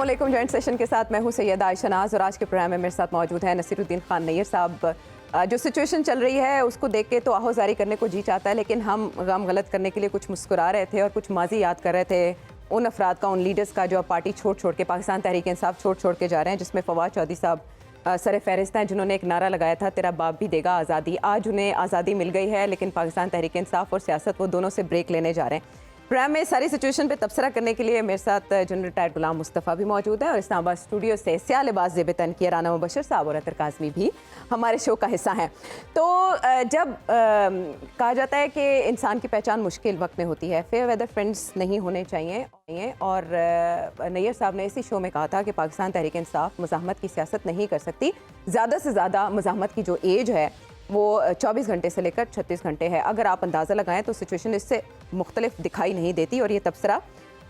अस्सलाम वालेकुम। Joint session के साथ मैं हूं सैयदा आयशा नाज और आज के प्रोग्राम में मेरे साथ मौजूद है नसीरुद्दीन खान नैयर साहब। जो सिचुएशन चल रही है उसको देख के तो आहोजारी करने को जी चाहता है, लेकिन हम गम गलत करने के लिए कुछ मुस्कुरा रहे थे और कुछ माजी याद कर रहे थे उन अफराद का, उन लीडर्स का जो अब पार्टी छोड़ के पाकिस्तान तहरीक इंसाफ छोड़ के जा रहे हैं, जिसमें फवाद चौधरी साहब सर फहरिस्त हैं, जिन्होंने एक नारा लगाया था तेरा बाप भी देगा आज़ादी। आज उन्हें आज़ादी मिल गई है, लेकिन पाकिस्तान तहरीक इंसाफ और सियासत वो दोनों से ब्रेक लेने जा रहे हैं। प्रोग्राम में सारी सिचुएशन पे तबसरा करने के लिए मेरे साथ जनरल रिटायर्ड गुलाम मुस्तफ़ा भी मौजूद है और इस्लामाबाद स्टूडियो से सियाल लिबास ज़ेब-ए-तन की राना मुबशर साहब और अतर काज़मी भी हमारे शो का हिस्सा हैं। तो जब कहा जाता है कि इंसान की पहचान मुश्किल वक्त में होती है, फेयर वेदर फ्रेंड्स नहीं होने चाहिए और नैयर साहब ने इसी शो में कहा था कि पाकिस्तान तहरीक इंसाफ मुज़ाहमत की सियासत नहीं कर सकती। ज़्यादा से ज़्यादा मुज़ाहमत की जो एज है वो 24 घंटे से लेकर 36 घंटे है। अगर आप अंदाज़ा लगाएं तो सिचुएशन इससे मुख्तलिफ दिखाई नहीं देती और ये तबसरा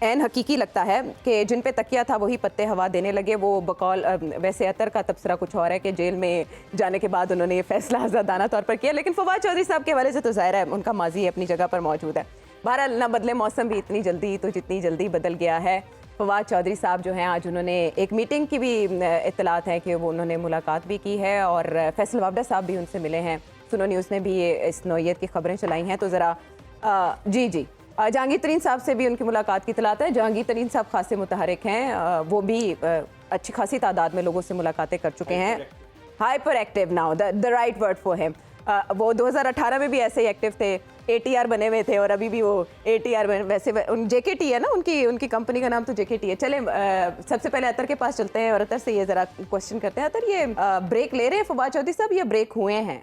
ऐन हकीकी लगता है कि जिन पे तकिया था वही पत्ते हवा देने लगे। वो बकौल वैसे अतर का तबसरा कुछ और है कि जेल में जाने के बाद उन्होंने ये फैसला आज़ादाना तौर पर किया, लेकिन फवाद चौधरी साहब के हवाले से तो ज़ाहिर है उनका माजी अपनी जगह पर मौजूद है। बहरहाल ना बदले मौसम भी इतनी जल्दी, तो जितनी जल्दी बदल गया है। फवाद चौधरी साहब जो हैं, आज उन्होंने एक मीटिंग की भी इत्तलात है कि वो उन्होंने मुलाकात भी की है और फैसल वाबडा साहब भी उनसे मिले हैं। सुनो न्यूज़ ने भी ये इस नौयत की खबरें चलाई हैं। तो ज़रा जी जहांगीर तरीन साहब से भी उनकी मुलाकात की इत्तलात है। जहांगीर तरीन साहब खासे मुतहरिक हैं, वो भी अच्छी खासी तादाद में लोगों से मुलाकातें कर चुके हैं। Hyper active now the right word for him. वो 2018 में भी ऐसे ही एक्टिव थे, ATR बने हुए थे और अभी भी वो ATR वैसे JKT है ना, उनकी कंपनी का नाम तो JKT है। चले सबसे पहले अतर के पास चलते हैं और अतर से ये ज़रा क्वेश्चन करते हैं। अतर, ये ब्रेक ले रहे हैं फवाद चौधरी साहब, ये ब्रेक हुए हैं?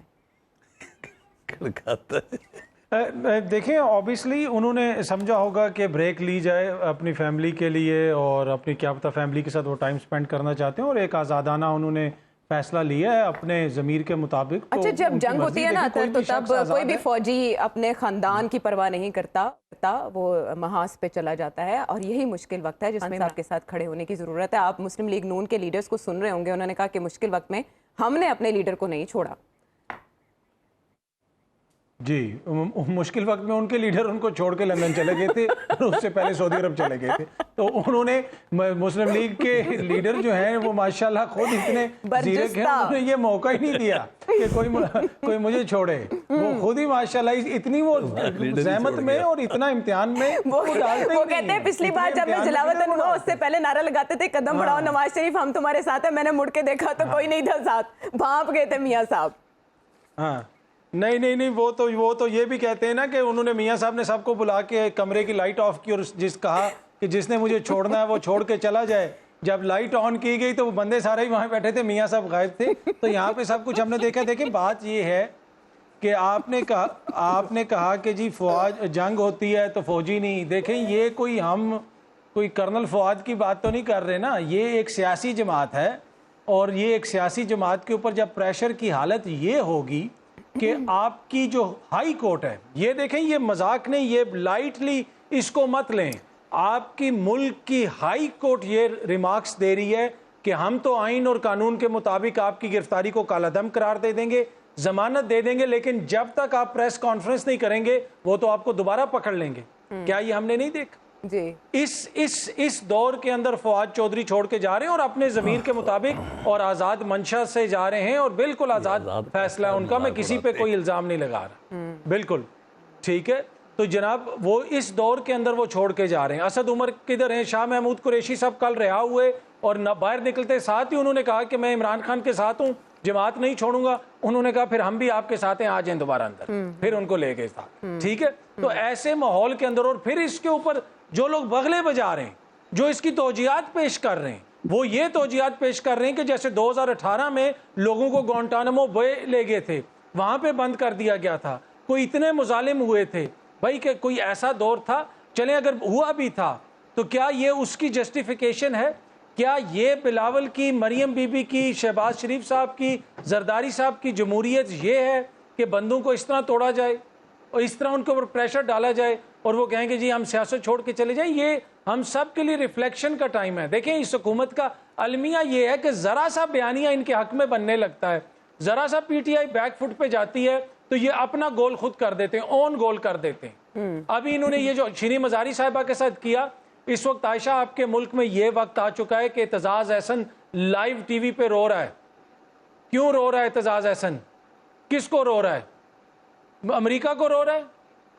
देखिए, ऑब्वियसली उन्होंने समझा होगा कि ब्रेक ली जाए अपनी फैमिली के लिए और अपनी क्या पता फैमिली के साथ वो टाइम स्पेंड करना चाहते हैं और एक आज़ादाना उन्होंने फैसला लिया है अपने ज़मीर के मुताबिक। अच्छा, जब जंग होती है ना तो तब कोई भी फौजी अपने ख़ानदान की परवाह नहीं करता, वो महाज पे चला जाता है और यही मुश्किल वक्त है जिसमें आपके साथ खड़े होने की ज़रूरत है। आप मुस्लिम लीग नून के लीडर्स को सुन रहे होंगे, उन्होंने कहा कि मुश्किल वक्त में हमने अपने लीडर को नहीं छोड़ा। जी, मुश्किल वक्त में उनके लीडर उनको छोड़ के लंदन चले गए थे और उससे पहले सऊदी अरब चले गए थे। तो उन्होंने मुस्लिम लीग के लीडर जो हैं वो माशाल्लाह खुद इतने जीरक हैं, उन्होंने ये मौका ही नहीं दिया कि कोई मुझे छोड़े। वो खुद ही माशाल्लाह इतनी वो ज़हमत में और इतना इम्तिहान में वो कहते हैं पिछली बार जब मैं जलावतन हुआ उससे पहले नारा लगाते थे कदम बढ़ाओ नवाज शरीफ, हम तुम्हारे साथ है। मैंने मुड़ के देखा तो कोई नहीं था साथ, भाप गए थे मियाँ साहब। हाँ, नहीं, वो तो ये भी कहते हैं ना कि उन्होंने मियाँ साहब ने सबको बुला के कमरे की लाइट ऑफ की और कहा कि जिसने मुझे छोड़ना है वो छोड़ के चला जाए। जब लाइट ऑन की गई तो वो बंदे सारे ही वहाँ बैठे थे, मियाँ साहब गायब थे। तो यहाँ पे सब कुछ हमने देखा। देखिए, बात ये है कि आपने कहा कि जी फौज जंग होती है तो फौजी नहीं। देखें, ये कोई कर्नल फौज की बात तो नहीं कर रहे ना, ये एक सियासी जमात है और ये एक सियासी जमात के ऊपर जब प्रेशर की हालत ये होगी कि आपकी जो हाई कोर्ट है, ये देखें, ये मजाक नहीं, ये लाइटली इसको मत लें। आपकी मुल्क की हाई कोर्ट ये रिमार्क्स दे रही है कि हम तो आइन और कानून के मुताबिक आपकी गिरफ्तारी को कालादम करार दे देंगे, जमानत दे देंगे, लेकिन जब तक आप प्रेस कॉन्फ्रेंस नहीं करेंगे वो तो आपको दोबारा पकड़ लेंगे। क्या ये हमने नहीं देखा जी? इस दौर के अंदर फवाद चौधरी छोड़ के जा रहे हैं और अपने ज़मीर के मुताबिक और आज़ाद मंशा से जा रहे हैं और बिल्कुल आज़ाद फैसला उनका। मैं किसी पे कोई इल्ज़ाम नहीं लगा रहा, बिल्कुल ठीक है। तो जनाब, वो इस दौर के अंदर वो छोड़ के जा रहे हैं। असद उमर किधर हैं? शाह महमूद कुरैशी सब कल रिहा हुए और बाहर निकलते साथ ही उन्होंने कहा कि मैं इमरान खान के साथ हूँ, जमात नहीं छोड़ूंगा। उन्होंने कहा फिर हम भी आपके साथ हैं, आ जाएं दोबारा अंदर। फिर उनको ले गए साथ, ठीक है। तो ऐसे माहौल के अंदर और फिर इसके ऊपर जो लोग बगले बजा रहे हैं, जो इसकी तौजियात पेश कर रहे हैं, वो ये तौजियात पेश कर रहे हैं कि जैसे 2018 में लोगों को गुआंटानामो बे ले गए थे, वहां पे बंद कर दिया गया था, कोई इतने मुजालिम हुए थे भाई कि कोई ऐसा दौर था। चले, अगर हुआ भी था तो क्या ये उसकी जस्टिफिकेशन है? क्या ये बिलावल की, मरियम बीबी की, शहबाज शरीफ साहब की, जरदारी साहब की जमहूरियत ये है कि बंदों को इस तरह तोड़ा जाए और इस तरह उनके ऊपर प्रेशर डाला जाए और वो कहेंगे जी हम सियासत छोड़ के चले जाएं? ये हम सब के लिए रिफ्लेक्शन का टाइम है। देखें, इस हुकूमत का अलमिया ये है कि ज़रा सा बयानिया इनके हक में बनने लगता है, ज़रा सा PTI बैकफुट पे जाती है तो ये अपना गोल खुद कर देते हैं, ओन गोल कर देते हैं। अभी इन्होंने ये जो शीरी मजारी साहिबा के साथ किया, इस वक्त आयशा आपके मुल्क में ये वक्त आ चुका है कि एतजाज़ अहसन लाइव टीवी पे रो रहा है। क्यों रो रहा है एतजाज़ अहसन? किसको रो रहा है? अमेरिका को रो रहा है?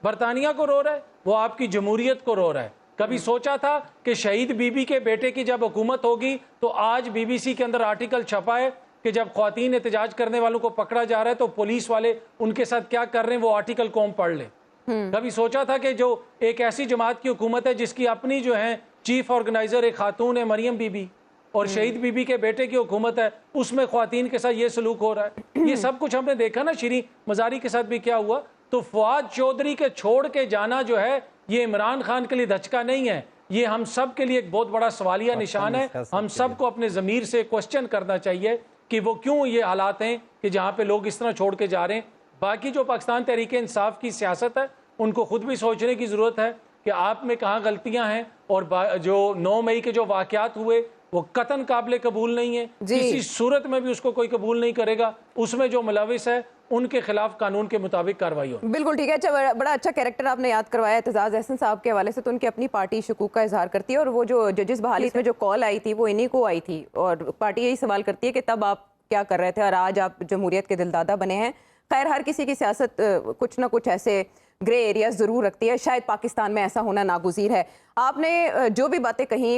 बरतानिया को रो रहा है? वो आपकी जमहूरियत को रो रहा है। कभी सोचा था कि शहीद बीबी के बेटे की जब हुकूमत होगी तो आज बीबीसी के अंदर आर्टिकल छपा है कि जब ख्वातीन एहतजाज करने वालों को पकड़ा जा रहा है तो पुलिस वाले उनके साथ क्या कर रहे हैं वो आर्टिकल कौन पढ़ ले? कभी सोचा था कि जो एक ऐसी जमात की हुकूमत है जिसकी अपनी जो है चीफ ऑर्गेनाइजर एक खातून है मरियम बीबी, और शहीद बीबी के बेटे की हुकूमत है, उसमें ख्वातीन के साथ ये सलूक हो रहा है। ये सब कुछ हमने देखा ना, शीरी मजारी के साथ भी क्या हुआ। तो फवाद चौधरी के छोड़ के जाना जो है ये इमरान खान के लिए धचका नहीं है, ये हम सब के लिए एक बहुत बड़ा सवालिया निशान है। हम सबको अपने ज़मीर से क्वेश्चन करना चाहिए कि वो क्यों ये हालात हैं कि जहाँ पे लोग इस तरह छोड़ के जा रहे हैं। बाकी जो पाकिस्तान तहरीक इंसाफ की सियासत है उनको खुद भी सोचने की ज़रूरत है कि आप में कहाँ गलतियाँ हैं, और जो 9 मई के जो वाक़यात हुए वो कतन काबिल कबूल नहीं है, किसी सूरत में भी उसको कोई कबूल नहीं करेगा। उसमें जो मुलविस है उनके खिलाफ कानून के मुताबिक कार्रवाई हो। बिल्कुल ठीक है। अच्छा, बड़ा अच्छा कैरेक्टर आपने याद करवाया एतजाज़ अहसन साहब के हवाले से। तो उनकी अपनी पार्टी शकूक का इजहार करती है, और वो जो जजेस बहाली में जो कॉल आई थी वो इन्हीं को आई थी, और पार्टी यही सवाल करती है कि तब आप क्या कर रहे थे और आज आप जमहूरियत के दिलदादा बने हैं। खैर, हर किसी की सियासत कुछ ना कुछ ऐसे ग्रे एरिया ज़रूर रखती है, शायद पाकिस्तान में ऐसा होना नागुज़ीर है। आपने जो भी बातें कही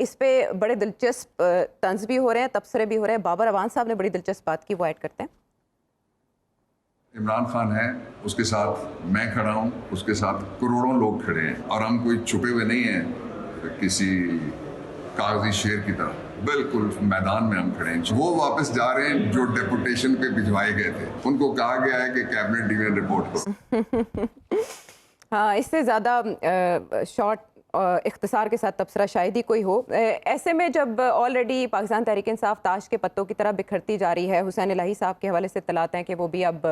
इस पे बड़े दिलचस्प तंज भी हो रहे हैं, तबसरे भी हो रहे हैं। बाबर अवान साहब ने बड़ी दिलचस्प बात की, वो ऐड करते हैं। इमरान खान है, उसके साथ मैं खड़ा हूँ, उसके साथ करोड़ों लोग खड़े हैं, और हम कोई छुपे हुए नहीं हैं किसी कागजी शेर की तरह। बिल्कुल मैदान में हम खड़े हैं। वो वापस जा रहे हैं जो डेपुटेशन पे भिजवाए गए थे, उनको कहा गया है कि कैबिनेट डिवीजन रिपोर्ट को हाँ, इससे ज़्यादा शॉर्ट इख्तिसार के साथ तबसरा शायद ही कोई हो। ऐसे में जब ऑलरेडी पाकिस्तान तहरीक इंसाफ ताश के पत्तों की तरह बिखरती जा रही है, हुसैन इलाही साहब के हवाले से इत्तलात हैं कि वो भी अब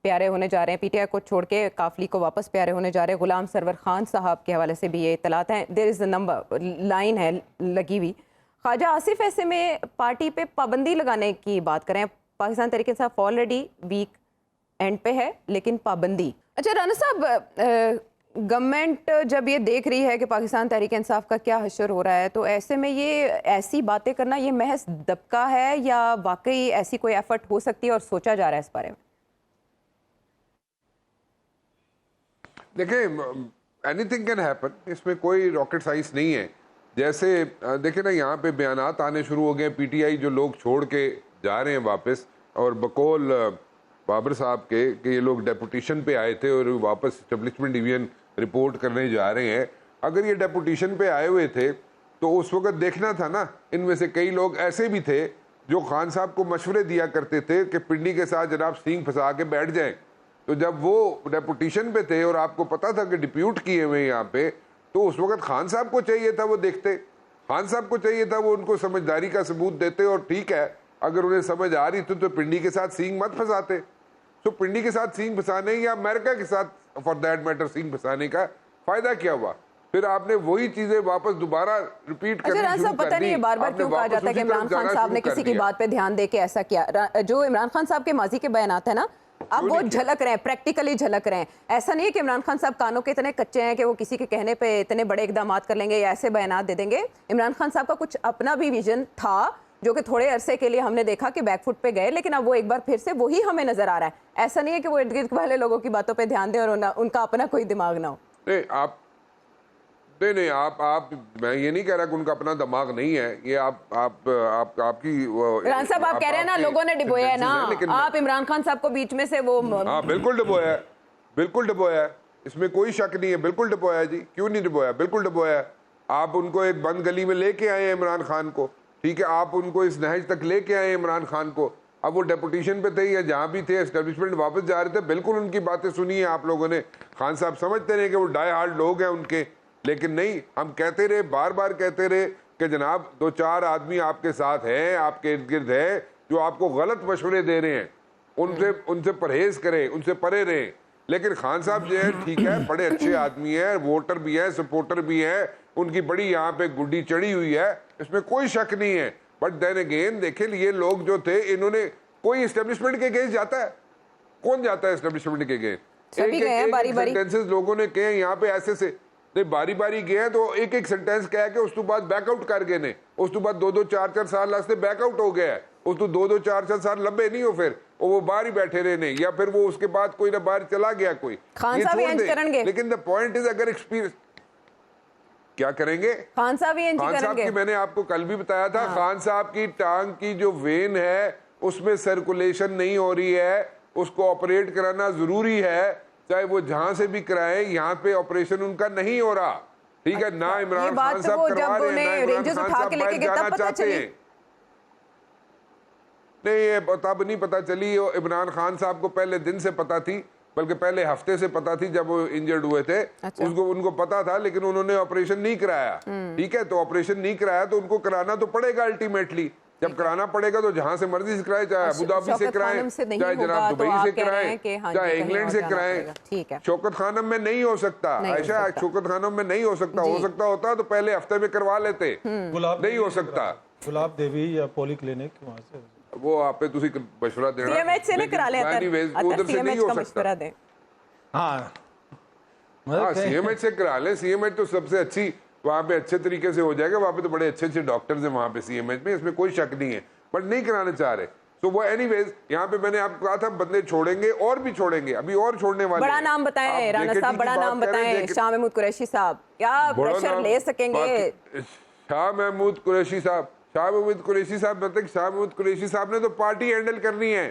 प्यारे होने जा रहे हैं, पीटीआई को छोड़ के काफली को वापस प्यारे होने जा रहे हैं। गुलाम सरवर खान साहब के हवाले से भी ये इत्तलात हैं। There is a number line है लगी हुई। ख्वाजा आसिफ, ऐसे में पार्टी पे पाबंदी लगाने की बात करें, Pakistan Tehreek Insaf already weak and पे है, लेकिन पाबंदी। अच्छा राना साहब, गवर्नमेंट जब ये देख रही है कि पाकिस्तान तहरीक इंसाफ का क्या हशर हो रहा है, तो ऐसे में ये ऐसी बातें करना ये महज दबका है या वाकई ऐसी कोई एफर्ट हो सकती है और सोचा जा रहा है इस बारे में? देखिए, एनीथिंग कैन हैपन, इसमें कोई रॉकेट साइंस नहीं है। जैसे देखे ना, यहाँ पे बयानात आने शुरू हो गए, पीटीआई जो लोग छोड़ के जा रहे हैं वापस, और बकौल बाबर साहब के कि ये लोग डेपुटेशन पे आए थे और वापस एस्टेब्लिशमेंट डिवीजन रिपोर्ट करने जा रहे हैं। अगर ये डेपुटेशन पे आए हुए थे तो उस वक्त देखना था ना, इनमें से कई लोग ऐसे भी थे जो खान साहब को मशवरे दिया करते थे कि पिंडी के साथ जनाब सींग फंसा के बैठ जाएं। तो जब वो डेपुटेशन पे थे और आपको पता था कि डिप्यूट किए हुए यहाँ पे, तो उस वक्त खान साहब को चाहिए था वो देखते, खान साहब को चाहिए था वो उनको समझदारी का सबूत देते। और ठीक है, अगर उन्हें समझ आ रही थी तो पिंडी के साथ सींग मत फंसाते। तो पिंडी के साथ सींग फंसाने या अमेरिका के साथ फॉर दैट मैटर सींग फंसाने का फायदा क्या हुआ? फिर आपने वही चीजें वापस दोबारा रिपीट करनी शुरू कर दी। पता नहीं बार बार क्यों कहा जाता है कि इमरान खान साहब ने किसी की बात पे ध्यान दे के ऐसा किया। जो इमरान खान साहब के माजी के बयानात है ना, आप वो झलक रहे हैं, प्रैक्टिकली झलक रहे हैं। ऐसा नहीं है कि इमरान खान साहब कानों के इतने कच्चे हैं कि वो किसी के कहने पे इतने बड़े इकदाम कर लेंगे या ऐसे बयानात दे देंगे। इमरान खान साहब का कुछ अपना भी विजन था जो कि थोड़े अरसे के लिए हमने देखा कि बैकफुट पे गए, लेकिन अब वो एक बार फिर से वही हमें नजर आ रहा है। ऐसा नहीं है कि वो इर्द गिर्द वाले लोगों की बातों पे ध्यान दें और उनका अपना कोई दिमाग ना हो। नहीं, आप मैं ये नहीं कह रहा कि उनका अपना दिमाग नहीं है। ये आपकी इमरान साहब आप कह रहे हैं ना लोगों ने डिबोया है ना, आप इमरान खान साहब को बीच में से वो हाँ बिल्कुल डिबोया है, बिल्कुल डिबोया है, इसमें कोई शक नहीं है, बिल्कुल डिबोया है जी। क्यों नहीं डिबोया? बिल्कुल डिबोया है। आप उनको एक बंद गली में लेके आए हैं इमरान खान को, ठीक है, आप उनको इस नहज तक लेके आए इमरान खान को। अब वो डेपुटेशन पे थे या जहाँ भी थे, एस्टेब्लिशमेंट वापस जा रहे थे, बिल्कुल उनकी बातें सुनी है आप लोगों ने। खान साहब समझते रहे कि वो डाई हार्ड लोग हैं उनके, लेकिन नहीं, हम कहते रहे, बार बार कहते रहे कि जनाब 2-4 आदमी आपके साथ हैं, आपके इर्द गिर्द हैं, जो आपको गलत मशवरे दे रहे हैं, उनसे परहेज करें, उनसे परे रहें। लेकिन खान साहब जो है, ठीक है, बड़े अच्छे आदमी हैं, वोटर भी हैं, सपोर्टर भी हैं, उनकी बड़ी यहाँ पे गुड्डी चढ़ी हुई है, इसमें कोई शक नहीं है। बट देन अगेन देखें, ये लोग जो थे, इन्होंने कोई एस्टेब्लिशमेंट के अगेंस्ट जाता है? कौन जाता है एस्टेब्लिशमेंट के अगेंस्ट? सभी गए हैं बारी बारी। सेंटेंसेस लोगों ने कहे यहाँ पे ऐसे से। ਤੇ ਬਾਰੀ-ਬਾਰੀ ਗਏ तो एक एक सेंटेंस कह के उस तो बाद बैकआउट कर गए ने, उस तो बाद 2-2 4-4 साल वास्ते बैकआउट हो गया है, उस तो 2-2 4-4 साल लंबे नहीं हो, फिर वो बाहर ही बैठे रहे ने, या फिर वो उसके बाद कोई ना बाहर चला गया कोई, खान साहब छोड़ इंज दे। करेंगे। लेकिन द पॉइंट इज अगर एक्सपीरियंस क्या करेंगे खान साहब ही इंज खान साहब करेंगे। की, मैंने आपको कल भी बताया था, खान साहब की टांग की जो वेन है उसमें सर्कुलेशन नहीं हो रही है, उसको ऑपरेट कराना जरूरी है, चाहे वो जहां से भी कराएं, यहाँ पे ऑपरेशन उनका नहीं हो रहा, ठीक है ना। ये इमरान बात खान तो साहब वो करवा जब रहे हैं, ना उन्हें इमरान रेंजर्स खान उठा साहब के बाहर लेके गए जाना तब पता चाहते चली। हैं। नहीं, ये तब नहीं पता चली, वो इमरान खान साहब को पहले दिन से पता थी, बल्कि पहले हफ्ते से पता थी जब वो इंजर्ड हुए थे। अच्छा। उसको उनको पता था, लेकिन उन्होंने ऑपरेशन नहीं कराया, ठीक है। तो ऑपरेशन नहीं कराया तो उनको कराना तो पड़ेगा अल्टीमेटली, जब कराना पड़ेगा तो जहां से मर्जी से कराए, चाहे अबू धाबी से शौकत कराएं, खानम से नहीं चाहे होगा, जनाब तो दुबई आप से कह रहे हैं कि कराएं, हाँ चाहे जी, कहीं इंग्लैंड और से जाना कराएं। पड़ेगा। ठीक है। शौकत खानम में नहीं हो सकता, नहीं हो ऐसा सकता। शौकत खानम में नहीं हो सकता, हो जी। सकता होता तो पहले हफ्ते में करवा लेते, गुलाब नहीं हो सकता। गुलाब देवी या पोली क्लिनिक वहाँ से वो आप पे तुसी मशवरा देना, सीएमएच से नहीं करा ले, anyways, वो उधर से नहीं हो का सकता। मशवरा दें। हाँ हाँ, सीएमएच से करा ले, सीएमएच तो सबसे अच्छी, वहाँ पे अच्छे तरीके से हो जाएगा, वहाँ पे तो बड़े अच्छे अच्छे डॉक्टर्स हैं वहाँ पे सीएमएच में, इसमें कोई शक नहीं है, बट नहीं कराना चाह रहे। तो वो एनीवेज, यहाँ पे मैंने आपको कहा था बंदे छोड़ेंगे और भी छोड़ेंगे, अभी और छोड़ने वाले बड़ा हैं। नाम बताएं आप राना JKT साहब, की बड़ा बात नाम कर रहे हैं, बताएं, शाह महमूद कुरैशी साहब, क्या बड़ा प्रेशर नाम- ले सकेंगे? शाह महमूद कुरैशी साहब, शाह महमूद कुरैशी साहब, मतलब शाह महमूद कुरैशी साहब ने तो पार्टी हैंडल करनी है।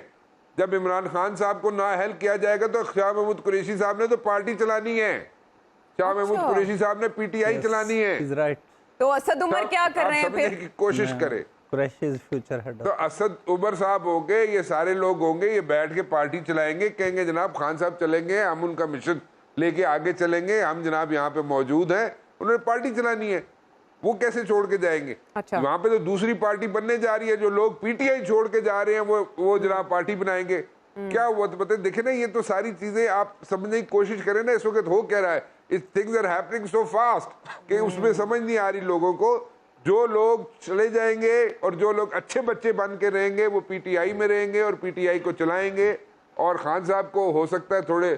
जब इमरान खान साहब को ना हेल्प किया जाएगा तो शाह महमूद कुरैशी साहब ने तो पार्टी चलानी है, शाह महमूद अच्छा। कुरैशी साहब ने पीटीआई चलानी है। He's right. तो असद उमर क्या कर आप रहे हैं समझने फिर? की कोशिश करें। Qureshi is future head तो of. असद उमर साहब होंगे, ये सारे लोग होंगे, ये बैठ के पार्टी चलाएंगे, कहेंगे जनाब खान साहब चलेंगे, हम उनका मिशन लेके आगे चलेंगे, हम जनाब यहाँ पे मौजूद हैं, उन्होंने पार्टी चलानी है, वो कैसे छोड़ के जाएंगे? अच्छा। वहां पे तो दूसरी पार्टी बनने जा रही है, जो लोग पीटीआई छोड़ के जा रहे हैं वो जनाब पार्टी बनाएंगे। क्या हुआ तो बताए, देखे ना, ये तो सारी चीजें आप समझने की कोशिश करें ना, इस वक्त हो क्या रहा है, इस things are happening so fast कि उसमें समझ नहीं आ रही लोगों को। जो लोग चले जाएंगे और जो लोग अच्छे बच्चे बन के रहेंगे वो पीटीआई में रहेंगे और पीटीआई को चलाएंगे, और खान साहब को हो सकता है थोड़े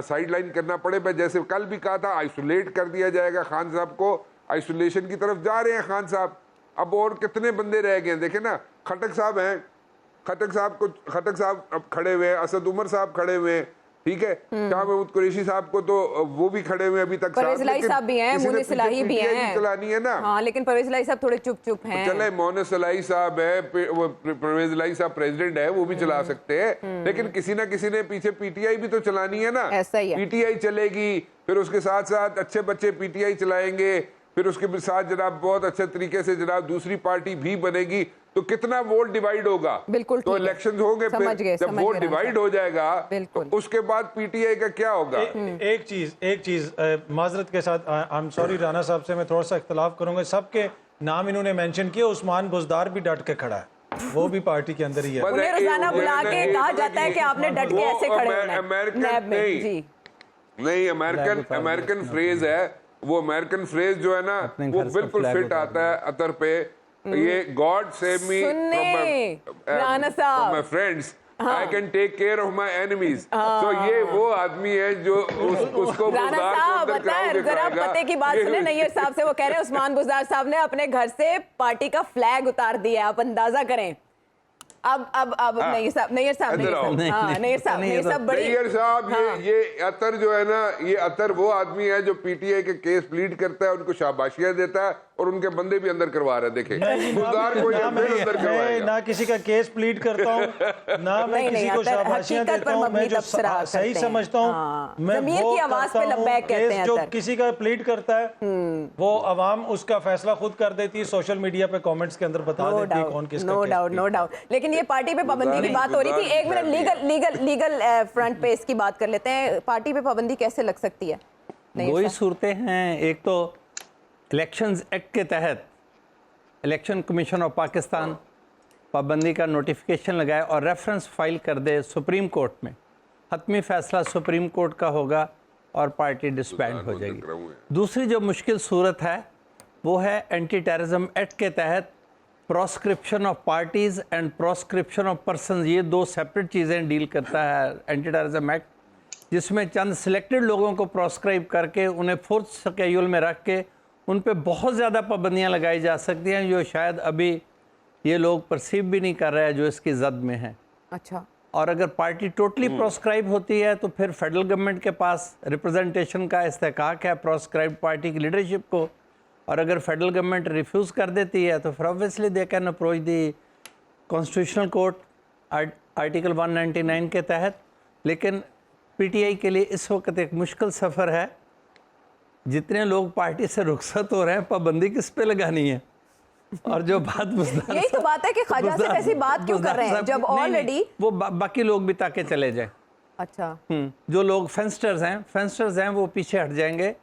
साइड लाइन करना पड़े। मैं जैसे कल भी कहा था, आइसोलेट कर दिया जाएगा खान साहब को, आइसोलेशन की तरफ जा रहे हैं खान साहब। अब और कितने बंदे रह गए हैं, देखे ना, खटक साहब हैं, खटक साहब अब खड़े हुए हैं, असद उमर साहब खड़े हुए हैं, ठीक है, शाह महमूद कुरैशी साहब को तो वो भी खड़े हुए अभी तक, परवेज इलाही साहब भी हैं, मुनीर इलाही भी हैं, चलानी है ना। हाँ, लेकिन परवेज इलाही साहब थोड़े चुप चुप हैं। चले, मोनस इलाही साहब है, वो परवेज इलाही साहब प्रेसिडेंट है, वो भी चला सकते हैं, लेकिन किसी ना किसी ने पीछे पीटीआई भी तो चलानी है ना। ऐसा ही है। पीटीआई चलेगी, फिर उसके साथ साथ अच्छे बच्चे पीटीआई चलाएंगे, फिर उसके साथ जनाब बहुत अच्छे तरीके से जनाब दूसरी पार्टी भी बनेगी, तो कितना वोट डिवाइड होगा। बिल्कुल तो ठीक है। इलेक्शन होंगे, समझ फिर गए, जब समझ वोट गए डिवाइड राना हो जाएगा तो बिल्कुल। उसके बाद पीटीआई का क्या होगा। एक चीज माजरत के साथ, आई एम सॉरी राना साहब से मैं थोड़ा सा इख्तलाफ करूंगा, सबके नाम इन्होंने मेंशन किए, उस्मान बुजदार भी डट के खड़ा है, वो भी पार्टी के अंदर ही है। उन्हें रोजाना बुला के कहा जाता है कि आपने डट के ऐसे खड़े होना है अमेरिकन नैब में। नहीं। जी, नहीं, अमेरिकन फ्रेज है वो, अमेरिकन फ्रेज जो है ना अपने वो घर से बिल्कुल flag फिट उतार आता है अतर पे। ये गॉड सेव मी सुनने, राना साहब। My friends, I can take care of my enemies. तो ये वो आदमी है जो उसको राना बुजदार को साहब अंदर बताएं, कराओगे जरा खाएगा। पते की बात ये- सुने नैयर साहब से, वो कह रहे हैं उस्मान बुजदार साहब ने अपने घर से पार्टी का फ्लैग उतार दिया है, आप अंदाजा करें। अब नैयर साहब इधर आओ। नैयर साहब बड़ी, नैयर साहब, हाँ। ये अतर जो है ना, ये अतर वो आदमी है जो पीटीआई के केस प्लीड करता है, उनको शाबाशियां देता है और उनके बंदे भी अंदर करवा रहे हैं। देखे बुजदार को ये ना फिर अंदर मैं करवाएगा। ना किसी का केस प्लीड करता हूँ, ना मैं नहीं, किसी नहीं, को अतर शाबाशियां हकीकत देता पर हूँ, मबनी मैं जो तबसरा सही करते हैं। समझता हूँ हाँ, मैं ज़मीर वो की आवाज़ करता पे हूँ। लब्बैक कहते केस हैं जो अतर। किसी का प्लीड करता है वो अवाम उसका फैसला खुद कर देती है, सोशल मीडिया पे कमेंट्स के अंदर बता नो देती है कौन डाउट, किसका no case doubt, plead no doubt. लेकिन ये पार्टी पे पाबंदी की बात हो रही थी, एक मिनट लीगल फ्रंट पे इसकी बात कर लेते हैं। पार्टी पे पाबंदी कैसे लग सकती है? दो ही सूरतें हैं, एक तो इलेक्शंस एक्ट के तहत इलेक्शन कमीशन ऑफ पाकिस्तान पाबंदी का नोटिफिकेशन लगाए और रेफरेंस फाइल कर दे सुप्रीम कोर्ट में, हतमी फैसला सुप्रीम कोर्ट का होगा और पार्टी डिसबैंड हो जाएगी। दूसरी जो मुश्किल सूरत है वो है एंटी टेररिज्म एक्ट के तहत proscription of parties and proscription of persons, ये दो सेपरेट चीज़ें डील करता है एंटी टेररिज्म एक्ट। जिसमें चंद सिलेक्टेड लोगों को प्रोस्क्राइब करके उन्हें फोर्थ शेड्यूल में रख के उन पे बहुत ज़्यादा पाबंदियां लगाई जा सकती हैं, जो शायद अभी ये लोग परसीव भी नहीं कर रहे हैं जो इसकी जद में है। अच्छा, और अगर पार्टी टोटली प्रोस्क्राइब होती है तो फिर फेडरल गवर्नमेंट के पास रिप्रेजेंटेशन का इस्तेकाक है प्रोस्क्राइब पार्टी की लीडरशिप को, और अगर फेडरल गवर्नमेंट रिफ्यूज़ कर देती है तो फिर obviously they can approach the constitutional court article 199 के तहत। लेकिन पीटीआई के लिए इस वक्त एक मुश्किल सफ़र है। जितने लोग पार्टी से रुखसत हो रहे हैं, पाबंदी किस पे लगानी है? और जो बात यही तो बात है कि ख्वाजा साहब ऐसी बात क्यों कर रहे हैं जब ऑलरेडी वो बाकी लोग भी ताके चले जाए। अच्छा, जो लोग फेंस्टर्स हैं वो पीछे हट जाएंगे।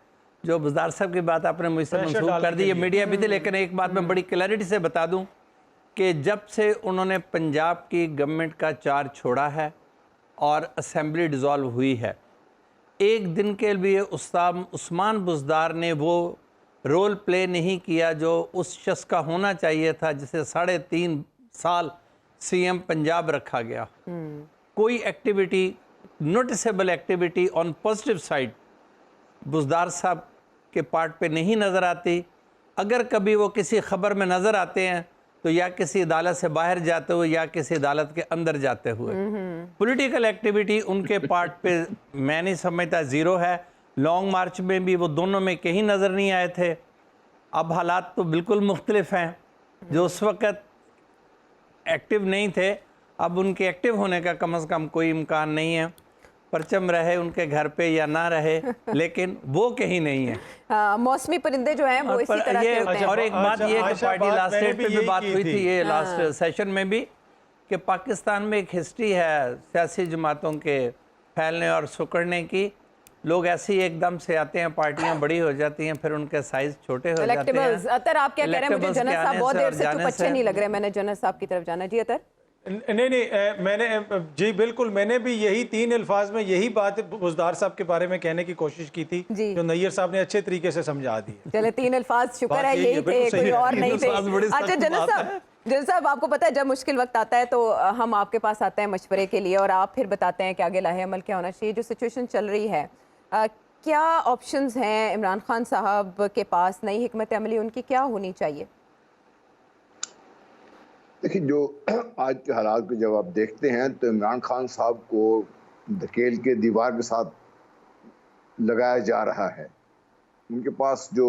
जो बुज़दार साहब की बात आपने मुझसे मंसूब कर दी, ये मीडिया भी थी, लेकिन एक बात मैं बड़ी क्लैरिटी से बता दूं कि जब से उन्होंने पंजाब की गवर्नमेंट का चार्ज छोड़ा है और असेंबली डिज़ोल्व हुई है, एक दिन के लिए उस्ताद उस्मान बुज़दार ने वो रोल प्ले नहीं किया जो उस शख्स का होना चाहिए था जिसे 3.5 साल सीएम पंजाब रखा गया। कोई activity, noticeable activity on positive side Buzdar साहब के पार्ट पे नहीं नज़र आती। अगर कभी वो किसी खबर में नज़र आते हैं तो या किसी अदालत से बाहर जाते हुए या किसी अदालत के अंदर जाते हुए। पॉलिटिकल एक्टिविटी उनके पार्ट पे मैं नहीं समझता ज़ीरो है। लॉन्ग मार्च में भी वो दोनों में कहीं नज़र नहीं आए थे। अब हालात तो बिल्कुल मुख्तलिफ हैं। जो उस वक़्त एक्टिव नहीं थे, अब उनके एक्टिव होने का कम से कम कोई इम्कान नहीं है। परचम रहे उनके घर पे या ना रहे, लेकिन वो कहीं नहीं है। मौसमी परिंदे जो हैं वो इसी तरह के होते हैं। और एक बात ये कि पार्टी लास्ट डेट पे भी बात हुई थी, ये लास्ट सेशन में भी, कि पाकिस्तान में एक हिस्ट्री है सियासी जमातों के फैलने और सुकड़ने की। लोग ऐसे ही एकदम से आते हैं, पार्टियां बड़ी हो जाती हैं, फिर उनके साइज छोटे हो जाते हैं। अतर आप क्या कह रहे हैं? मुझे जनरल साहब बहुत देर से चुप अच्छे नहीं लग रहे। मैंने जनरल साहब की तरफ जाना। जी अतर। नहीं, मैंने जी बिल्कुल, मैंने भी यही 3 अल्फाज में यही बात बुज़दार साहब के बारे में कहने की कोशिश की थी, जो नैयर साहब ने अच्छे तरीके से समझा दी। चले 3 अल्फाज, शुक्र है यही थे, कोई और नहीं थे। अच्छा जनरल साहब आपको पता है जब मुश्किल वक्त आता है तो हम आपके पास आते हैं मशवरे के लिए और आप फिर बताते हैं कि आगे लाहे अमल क्या होना चाहिए। जो सिचुएशन चल रही है, क्या ऑप्शंस हैं इमरान खान साहब के पास? नई हिकमत अमली उनकी क्या होनी चाहिए? देखिए, जो आज के हालात को जब आप देखते हैं तो इमरान खान साहब को धकेल के दीवार के साथ लगाया जा रहा है। उनके पास जो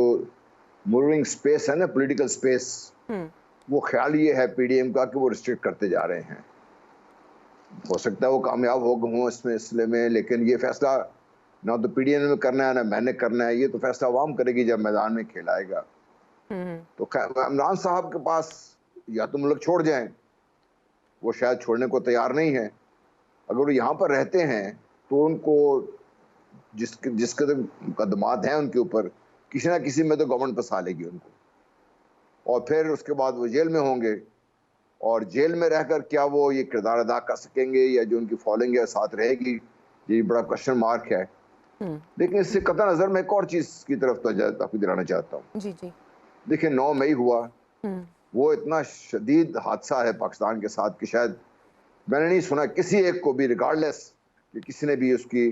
मूविंग स्पेस है ना, पॉलिटिकल स्पेस, वो ख्याल ये है पीडीएम का कि वो रिस्ट्रिक्ट करते जा रहे हैं। हो सकता है वो कामयाब हो इस सिलसिले में, लेकिन ये फैसला ना तो पीडीएम में करना है ना मैंने करना है। ये तो फैसला अवाम करेगी जब मैदान में खेलाएगा। तो इमरान साहब के पास या तो मुल्क छोड़ जाएं, वो शायद छोड़ने को तैयार नहीं है। अगर वो यहाँ पर रहते हैं तो उनको जिसके मुकदमात हैं उनके ऊपर किसी ना किसी में तो गवर्नमेंट फंसा लेगी उनको, और फिर उसके बाद वो जेल में होंगे। और जेल में रहकर क्या वो ये किरदार अदा कर सकेंगे या जो उनकी फॉलोइंग है साथ रहेगी, ये बड़ा क्वेश्चन मार्क है। लेकिन इससे कतई नजर मैं एक और चीज की तरफ तो आपको दिलाना चाहता हूँ। जी जी, देखिए 9 मई हुआ, वो इतना शदीद हादसा है पाकिस्तान के साथ कि शायद मैंने नहीं सुना किसी एक को भी, रिगार्डलेस कि किसी ने भी उसकी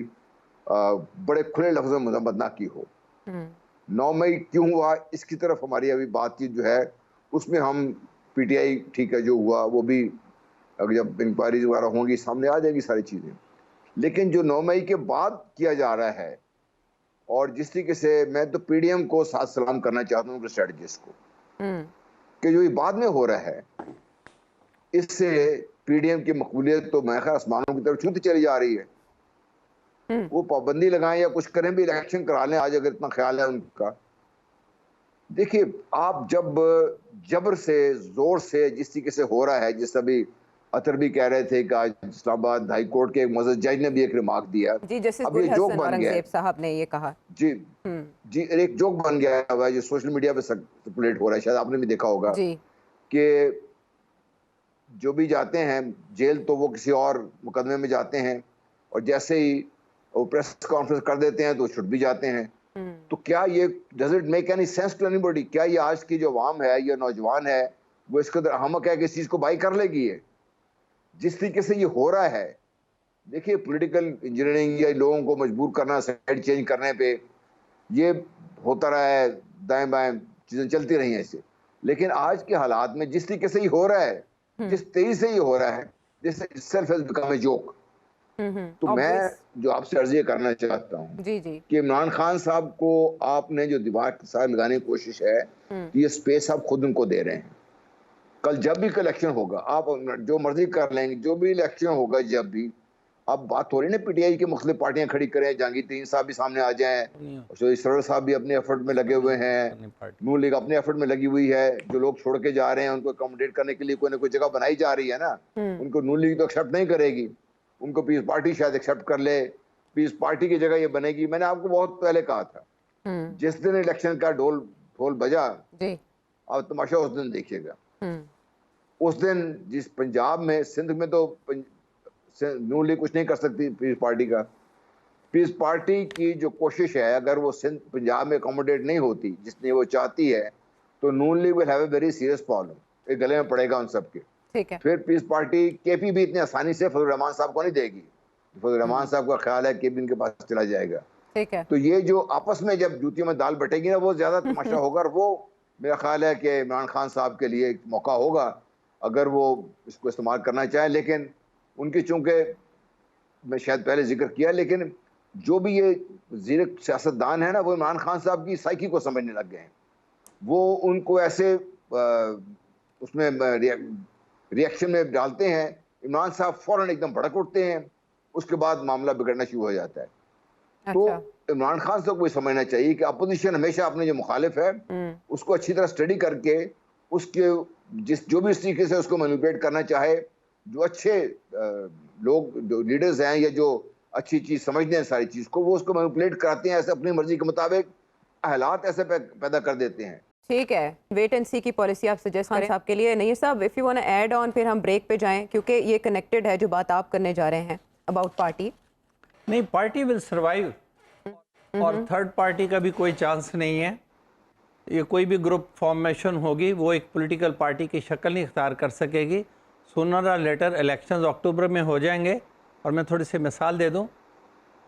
बड़े खुले लफ्जों में मजम्मत ना की हो। 9 मई क्यों हुआ, इसकी तरफ हमारी अभी बातचीत जो है उसमें हम पीटीआई ठीक है जो हुआ वो भी अगर जब इंक्वायरीज वगैरह होंगी सामने आ जाएगी सारी चीज़ें। लेकिन जो 9 मई के बाद किया जा रहा है, और जिस तरीके से मैं तो पीडीएम को साथ सलाम करना चाहता हूँ स्ट्रेटजिस्ट को, कि जो ये बाद में हो रहा है इससे पीडीएम की मकबूलियत तो मैं ख्याल आसमानों की तरफ छूती चली जा रही है। वो पाबंदी लगाएं या कुछ करें भी, इलेक्शन करा लें आज अगर इतना ख्याल है उनका। देखिए, आप जब जबर से जोर से जिस तरीके से हो रहा है, जिस अभी अतर भी कह रहे थे कि आज इस्लामाबाद हाई कोर्ट के एक मजद जज ने भी एक रिमार्क दिया, जी जस्टिस अब ये जोक बन गया साहब ने ये कहा, जी जी एक जोक बन गया है जो सोशल मीडिया पे सर्कुलेट हो रहा है, शायद आपने भी देखा होगा कि जो भी जाते हैं जेल तो वो किसी और मुकदमे में जाते हैं और जैसे ही वो प्रेस कॉन्फ्रेंस कर देते हैं तो छुट भी जाते हैं। तो क्या ये does it make any sense to anybody? क्या ये आज की जो अवाम है या नौजवान है वो इसके अंदर हमक है कि इस चीज को बाई कर लेगी? है जिस तरीके से ये हो रहा है देखिए पॉलिटिकल इंजीनियरिंग या लोगों को मजबूर करना साइड चेंज करने पे ये होता रहा है, दाएं बाएं चीजें चलती रही हैं ऐसे। लेकिन आज के हालात में जिस तरीके से ये हो रहा है, जिस तेजी से ये हो रहा है, this itself has become a joke. तो मैं जो आपसे अर्ज ये करना चाहता हूँ जी जी कि इमरान खान साहब को आपने जो दीवार के साथ लगाने की कोशिश है, ये स्पेस आप खुद उनको दे रहे हैं। कल जब भी इलेक्शन होगा, आप जो मर्जी कर लेंगे, जो भी इलेक्शन होगा जब भी, अब बात हो रही है ना पीटीआई की मुख्तलिफ पार्टियां खड़ी करें, जहांगीर तरीन साहब भी सामने आ जाएं, सरवर साहब भी अपने एफर्ट में लगे हुए हैं, नून लीग अपने एफर्ट में लगी हुई है, जो लोग छोड़ के जा रहे हैं उनको अकोमोडेट करने के लिए कोई ना कोई जगह बनाई जा रही है ना। उनको नून लीग तो एक्सेप्ट नहीं करेगी, उनको पीस पार्टी शायद एक्सेप्ट कर ले, पीस पार्टी की जगह ये बनेगी। मैंने आपको बहुत पहले कहा था, जिस दिन इलेक्शन का ढोल बजा, जी आप तमाशा उस दिन देखिएगा। उस दिन जिस पंजाब में, सिंध में तो नून लीग कुछ नहीं कर सकती पीस पार्टी का। पीस पार्टी की जो कोशिश है, अगर वो सिंध पंजाब में अकोमोडेट नहीं होती जितनी वो चाहती है, तो Noon league will have a very serious problem. एक गले में पड़ेगा उन सबके। ठीक है। फिर पीस पार्टी केपी भी इतनी आसानी से फजल रहमान साहब को नहीं देगी। फजल रहमान साहब का ख्याल है केपी इनके पास चला जाएगा। ठीक है। तो ये जो आपस में जब जूतियों में दाल बटेगी ना, वो ज्यादा तमाशा होगा। और वो मेरा ख्याल है कि इमरान खान साहब के लिए एक मौका होगा अगर वो इसको इस्तेमाल करना चाहे। लेकिन उनकी, चूंकि मैं शायद पहले जिक्र किया, लेकिन जो भी ये ज़ीरक सियासतदान है ना, वो इमरान खान साहब की साइकी को समझने लग गए हैं। वो उनको ऐसे उसमें रिएक्शन में डालते हैं, इमरान साहब फौरन एकदम भड़क उठते हैं, उसके बाद मामला बिगड़ना शुरू हो जाता है। तो इमरान खान साहब को समझना चाहिए कि अपोजिशन हमेशा अपने जो मुखालिफ है उसको अच्छी तरह स्टडी करके उसके जो भी इस तरीके से उसको मैनिपुलेट करना चाहे, जो अच्छे लोग, जो लीडर्स हैं या जो अच्छी चीज समझते हैं सारी चीज को, वो उसको मैनिपुलेट कराते हैं, ऐसे अपनी मर्जी के मुताबिक हालात ऐसे पैदा कर देते हैं। ठीक है, वेट एंड सी की पॉलिसी आप सजेस्ट करें साहब के लिए। नहीं साहब, if you want to add on, फिर हम ब्रेक पे जाएं, क्योंकि ये कनेक्टेड है जो बात आप करने जा रहे हैं अबाउट पार्टी। नहीं, पार्टी विल सर्वाइव और थर्ड पार्टी का भी कोई चांस नहीं है। ये कोई भी ग्रुप फॉर्मेशन होगी, वो एक पॉलिटिकल पार्टी की शक्ल नहीं इख्तियार कर सकेगी। सूनर और लेटर इलेक्शंस अक्टूबर में हो जाएंगे। और मैं थोड़ी सी मिसाल दे दूं,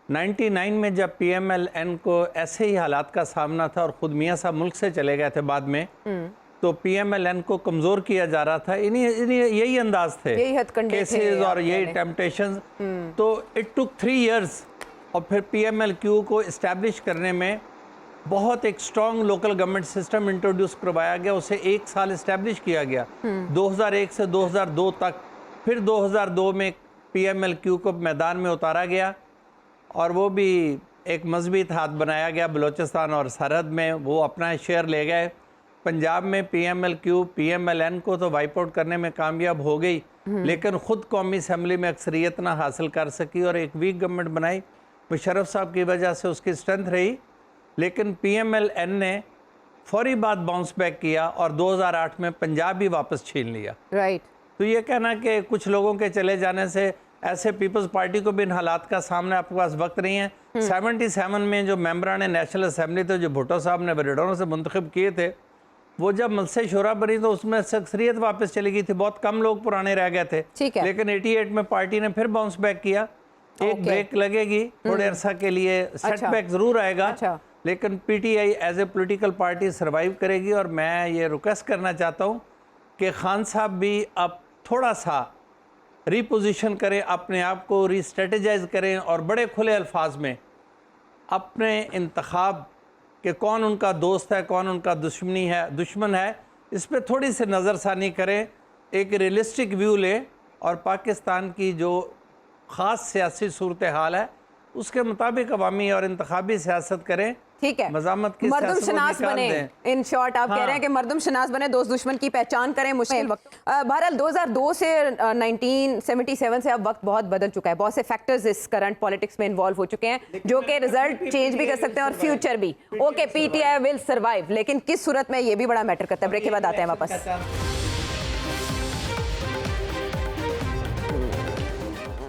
99 में जब PMLN को ऐसे ही हालात का सामना था और ख़ुद मियाँ साहब मुल्क से चले गए थे बाद में, तो PMLN को कमज़ोर किया जा रहा था। इन्हीं यही अंदाज थे, यही हथकंडे केसेस और यही टेम्पटेशंस। तो इट टुक 3 years और फिर PMLQ को इस्टेब्लिश करने में बहुत एक strong local government system introduce करवाया गया। उसे 1 साल इस्टेब्लिश किया गया 2001 से 2002 तक। फिर 2002 में PMLQ को मैदान में उतारा गया और वो भी एक मजबूत इत्तेहाद बनाया गया बलूचिस्तान और सरहद में, वो अपना शेयर ले गए। पंजाब में PMLQ PMLN को तो वाइप आउट करने में कामयाब हो गई, लेकिन ख़ुद कौमी असम्बली में अक्सरियत ना हासिल कर सकी और एक वीक गवर्नमेंट बनाई। मुशर्रफ साहब की वजह से उसकी स्ट्रेंथ रही, लेकिन PMLN ने फौरी बाद बाउंस बैक किया और 2008 में पंजाब भी वापस छीन लिया। राइट। तो ये कहना कि कुछ लोगों के चले जाने से ऐसे पीपल्स पार्टी को भी इन हालात का सामने आपके पास वक्त नहीं है। 77 में जो मेंबरान नेशनल असम्बली थे, जो भुट्टो साहब ने बरेडों से मुंतखब किए थे, वो जब मजलिस शूरा बनी तो उसमें अक्सरियत वापस चली गई थी, बहुत कम लोग पुराने रह गए थे। लेकिन 88 में पार्टी ने फिर बाउंस बैक किया। एक ब्रेक लगेगी थोड़े अरसा के लिए, सेटबैक जरूर आएगा, लेकिन PTI as a political party survive करेगी। और मैं ये रिक्वेस्ट करना चाहता हूँ कि खान साहब भी अब थोड़ा सा रीपोजिशन करें, अपने आप को रीस्ट्रेटेजाइज करें और बड़े खुले अल्फाज में अपने इंतखाब कि कौन उनका दोस्त है, कौन उनका दुश्मन है, इस पर थोड़ी सी नज़रसानी करें, एक रियलिस्टिक व्यू लें और पाकिस्तान की जो ख़ास सियासी सूरत हाल है उसके मुताबिक अवामी और इंतखाबी सियासत करें। ठीक है, मज़ामत की मर्दम शनास बने। इन शॉर्ट आप कह रहे हैं कि मर्दम शनास बने, दोस्त दुश्मन की पहचान करें मुश्किल वक्त। बहरहाल 2002 से 1977 से अब वक्त बहुत बदल चुका है, बहुत से फैक्टर्स इस करंट पॉलिटिक्स में इन्वॉल्व हो चुके हैं जो कि रिजल्ट चेंज भी कर सकते हैं और फ्यूचर भी। ओके, PTI विल सर्वाइव, लेकिन किस सूरत में, ये भी बड़ा मैटर करता है। ब्रेक के बाद आते हैं वापस।